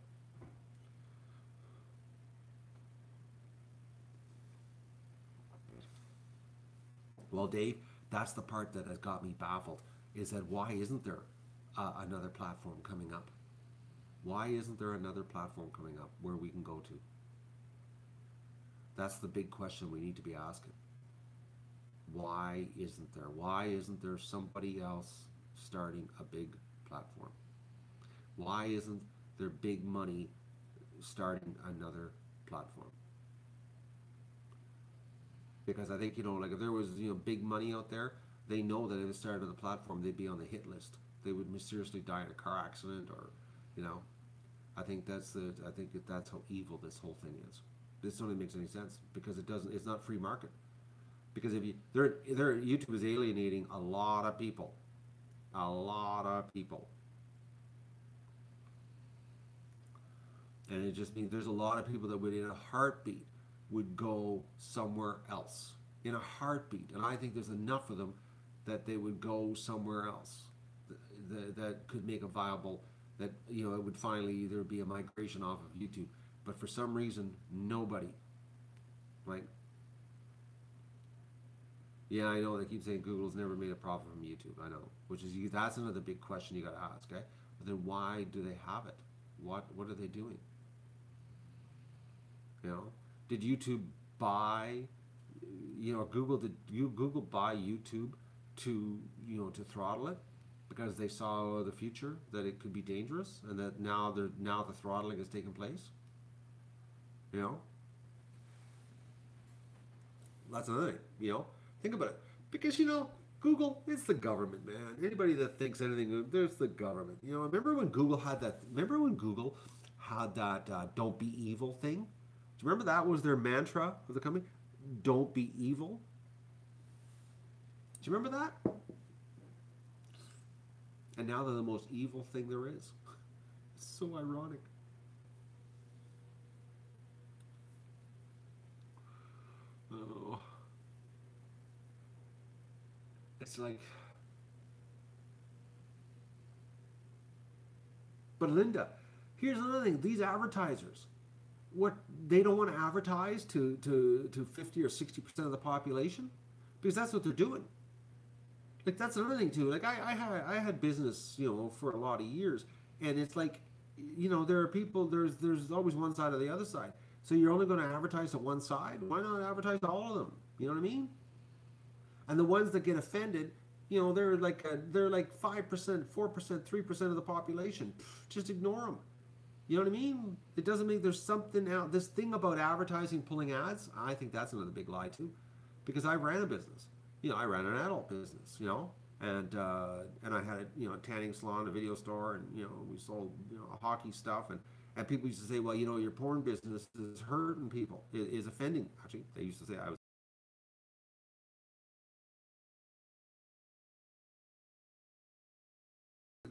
Well, Dave, that's the part that has got me baffled, is that why isn't there another platform coming up? Why isn't there another platform coming up where we can go to? That's the big question we need to be asking. Why isn't there? Why isn't there somebody else starting a big platform? Why isn't there big money starting another platform? Because I think, you know, like if there was, you know, big money out there, they know that if it started on the platform, they'd be on the hit list. They would mysteriously die in a car accident, or, you know, I think that's how evil this whole thing is. This only makes any sense because it doesn't. It's not free market. Because if you, YouTube is alienating a lot of people, a lot of people, and it just means there's a lot of people that would, in a heartbeat, would go somewhere else. In a heartbeat, and I think there's enough of them that they would go somewhere else that could make a viable. That, you know, it would finally either be a migration off of YouTube, but for some reason nobody. Like, yeah, I know they keep saying Google's never made a profit from YouTube. I know, which is, that's another big question you got to ask. Okay, but then why do they have it? What are they doing? You know, did YouTube buy? You know, Google buy YouTube to, you know, to throttle it because they saw the future, that it could be dangerous, and that now the throttling has taken place. You know, that's another thing. You know, think about it, because, you know, Google, it's the government, man. Anybody that thinks anything, there's the government. You know, remember when Google had that? "Don't be evil" thing? Do you remember that was their mantra of the company? Don't be evil. Do you remember that? And now they're the most evil thing there is. It's so ironic. Oh. It's like... But Linda, here's another thing. These advertisers, what, they don't want to advertise to 50 or 60% of the population? Because that's what they're doing. Like, that's another thing too. Like, I had business, you know, for a lot of years, and it's like, you know, there are people, there's always one side or the other side. So you're only going to advertise to one side? Why not advertise to all of them? You know what I mean? And the ones that get offended, you know, they're like 5%, 4%, 3% of the population. Just ignore them. You know what I mean? It doesn't mean there's something out. This thing about advertising, pulling ads, I think that's another big lie too, because I ran a business. You know, I ran an adult business. You know, and I had a, you know, a tanning salon, a video store, and, you know, we sold, you know, hockey stuff, and people used to say, well, you know, your porn business is hurting people, is offending. Actually, they used to say I was.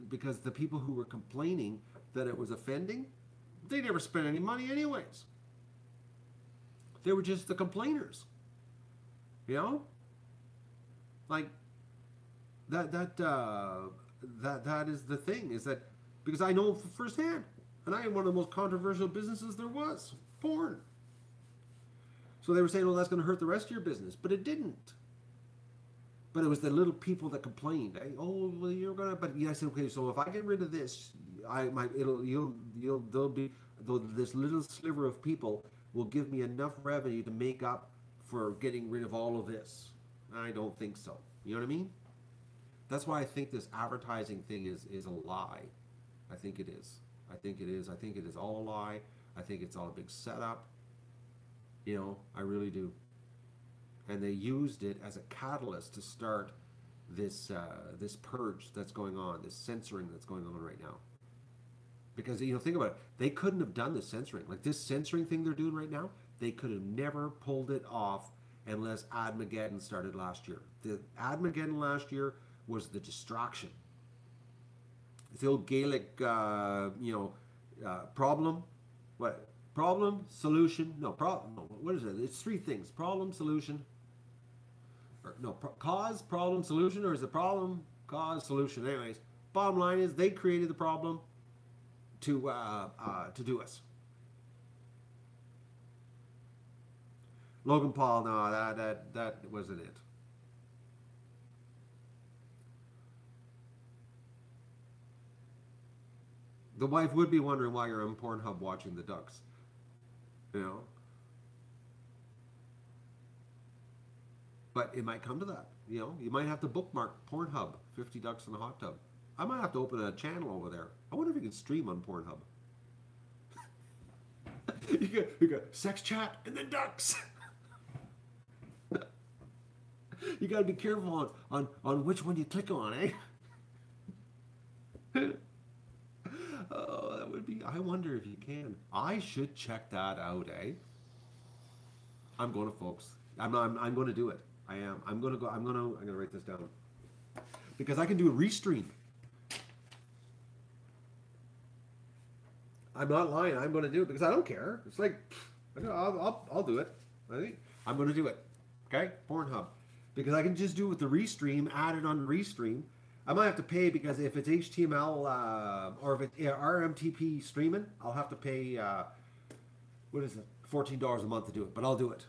Because the people who were complaining that it was offending, they never spent any money anyways. They were just the complainers. You know? Like, that is the thing, is that, because I know firsthand, and I had one of the most controversial businesses there was, porn. So they were saying, well, that's going to hurt the rest of your business, but it didn't. But it was the little people that complained. Oh, well, you're gonna. But yeah, I said, okay, so if I get rid of this, this little sliver of people will give me enough revenue to make up for getting rid of all of this. I don't think so. You know what I mean? That's why I think this advertising thing is a lie. I think it is. I think it is. I think it is all a lie. I think it's all a big setup. You know, I really do. And they used it as a catalyst to start this this purge that's going on, this censoring that's going on right now. Because, you know, think about it. They couldn't have done this censoring. Like, this censoring thing they're doing right now, they could have never pulled it off unless Admageddon started last year. The Admageddon last year was the distraction. It's the old Gaelic, problem. What? Problem, solution. No, problem. No, what is it? It's three things. Problem, solution. or no, cause, problem, solution, or is it problem, cause, solution? Anyways, bottom line is they created the problem to do us. Logan Paul, no, that wasn't it. The wife would be wondering why you're on Pornhub watching the ducks. You know? But it might come to that. You know, you might have to bookmark Pornhub, 50 ducks in a hot tub. I might have to open a channel over there. I wonder if you can stream on Pornhub. you got sex chat and then ducks. You got to be careful on which one you click on, eh? Oh, that would be. I wonder if you can. I should check that out, eh? I'm going to, folks. I'm going to do it. I am. I'm going to go. I'm going to write this down because I can do a restream. I'm not lying. I'm going to do it because I don't care. It's like I'll do it. I think I'm going to do it. Okay, Pornhub, because I can just do it with the restream. Add it on restream. I might have to pay because if it's HTML or if it's RMTP streaming, I'll have to pay, what is it, $14 a month to do it. But I'll do it.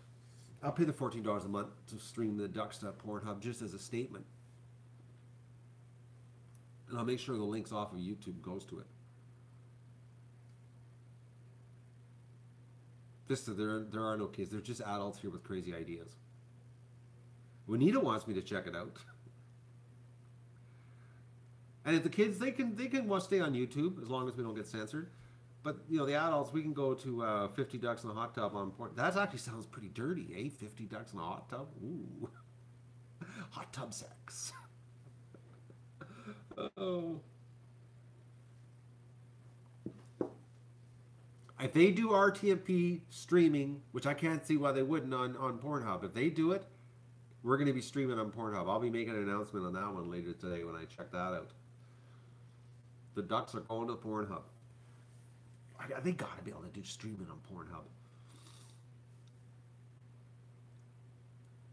I'll pay the $14 a month to stream the ducks to Pornhub just as a statement. And I'll make sure the links off of YouTube goes to it. Just so there are no kids. They're just adults here with crazy ideas. Juanita wants me to check it out. And if the kids, they can stay on YouTube as long as we don't get censored. But you know, the adults, we can go to 50 ducks in a hot tub on porn. That actually sounds pretty dirty, eh? 50 ducks in a hot tub. Ooh, hot tub sex. Oh. If they do RTMP streaming, which I can't see why they wouldn't on Pornhub, if they do it, we're going to be streaming on Pornhub. I'll be making an announcement on that one later today when I check that out. The ducks are going to Pornhub. They got to be able to do streaming on Pornhub.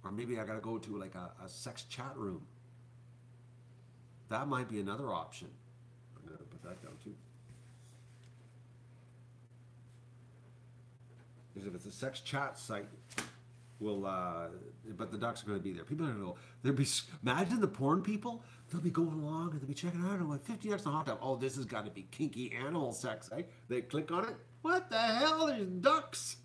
Or maybe I got to go to like a sex chat room. That might be another option. I'm going to put that down too. Because if it's a sex chat site, but the ducks are going to be there. People are going to go, imagine the porn people, they'll be going along and they'll be checking out, like 50 ducks in a hot tub. Oh, this has got to be kinky animal sex, eh? They click on it. What the hell? There's ducks.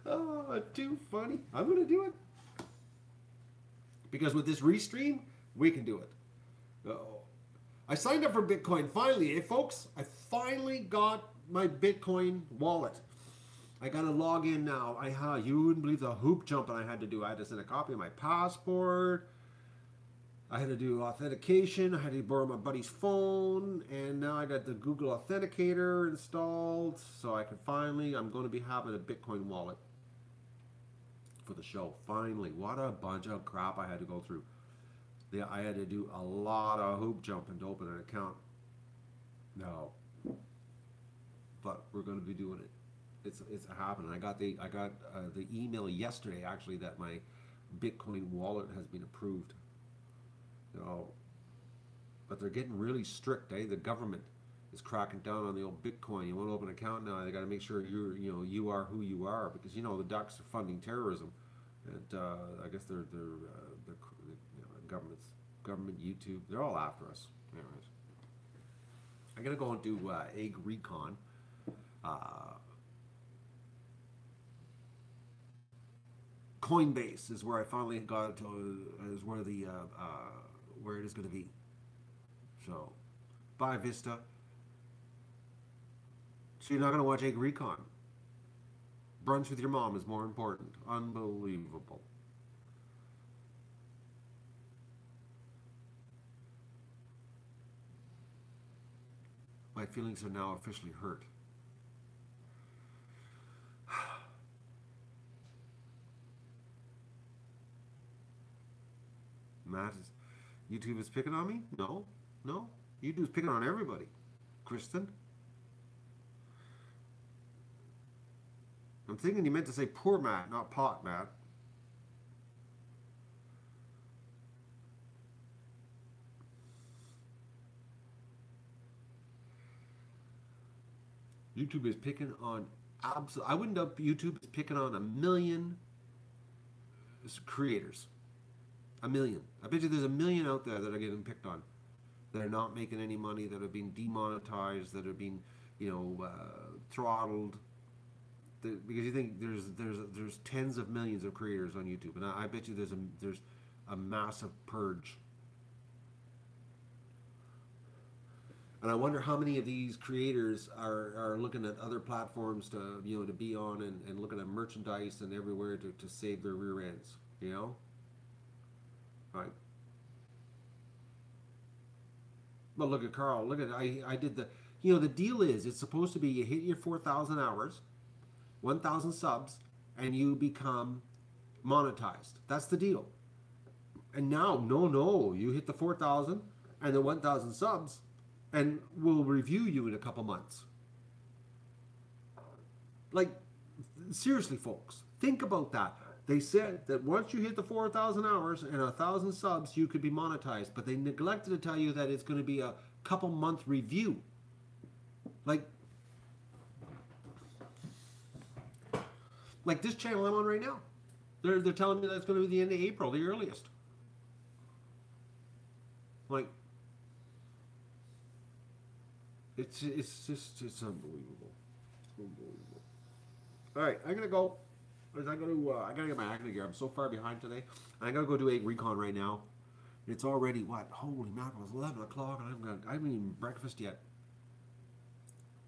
Oh, too funny. I'm going to do it. Because with this restream, we can do it. Uh-oh. I signed up for Bitcoin finally, eh, folks? I finally got my Bitcoin wallet. I got to log in now. You wouldn't believe the hoop jumping I had to do. I had to send a copy of my passport. I had to do authentication. I had to borrow my buddy's phone. And now I got the Google Authenticator installed. So I can finally, I'm going to be having a Bitcoin wallet for the show. Finally. What a bunch of crap I had to go through. Yeah, I had to do a lot of hoop jumping to open an account. No. But we're going to be doing it. It's happening. I got the email yesterday actually that my Bitcoin wallet has been approved. You know, but they're getting really strict. Eh? The government is cracking down on the old Bitcoin. You want to open an account now? They got to make sure you are who you are, because you know the ducks are funding terrorism, and I guess they're government YouTube. They're all after us. Anyways, I'm gonna go and do egg recon. Coinbase is where I finally got to, is where the where it is going to be. So, bye Vista. So you're not going to watch Egg Recon. Brunch with your mom is more important. Unbelievable. My feelings are now officially hurt. Matt is, YouTube is picking on me? No, no. YouTube's picking on everybody. Kristen? I'm thinking you meant to say poor Matt, not pot Matt. YouTube is picking on I wouldn't doubt YouTube is picking on 1 million creators. 1 million. I bet you there's 1 million out there that are getting picked on, that are not making any money, that are being demonetized, that are being, throttled. Because you think there's tens of millions of creators on YouTube, and I bet you there's a massive purge. And I wonder how many of these creators are looking at other platforms to to be on, and looking at merchandise and everywhere to save their rear ends, right? But look at Carl. Look at I did the deal is it's supposed to be you hit your 4,000 hours, 1,000 subs, and you become monetized. That's the deal. And now no, you hit the 4,000 and the 1,000 subs, and we'll review you in a couple months. Like, seriously, folks, think about that. They said that once you hit the 4,000 hours and 1,000 subs, you could be monetized, but they neglected to tell you that it's going to be a couple month review. Like this channel I'm on right now, they're telling me that it's going to be the end of April, the earliest. Like, it's unbelievable. It's unbelievable. All right, I'm gonna go. I gotta get my acting gear. I'm so far behind today. I gotta go do egg recon right now. It's already what? Holy mackerel! It's 11 o'clock, and I haven't eaten breakfast yet.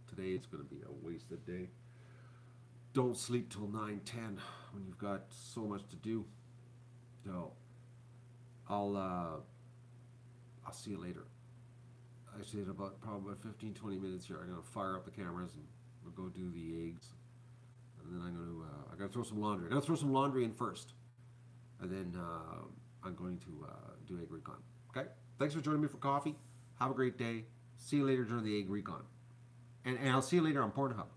Today it's gonna be a wasted day. Don't sleep till 9:10 when you've got so much to do. So I'll see you later. Actually, in probably 15-20 minutes here, I'm gonna fire up the cameras and we'll go do the eggs, and then I gotta throw some laundry. I gotta throw some laundry in first, and then I'm going to do egg recon. Okay. Thanks for joining me for coffee. Have a great day. See you later during the egg recon, and I'll see you later on Pornhub.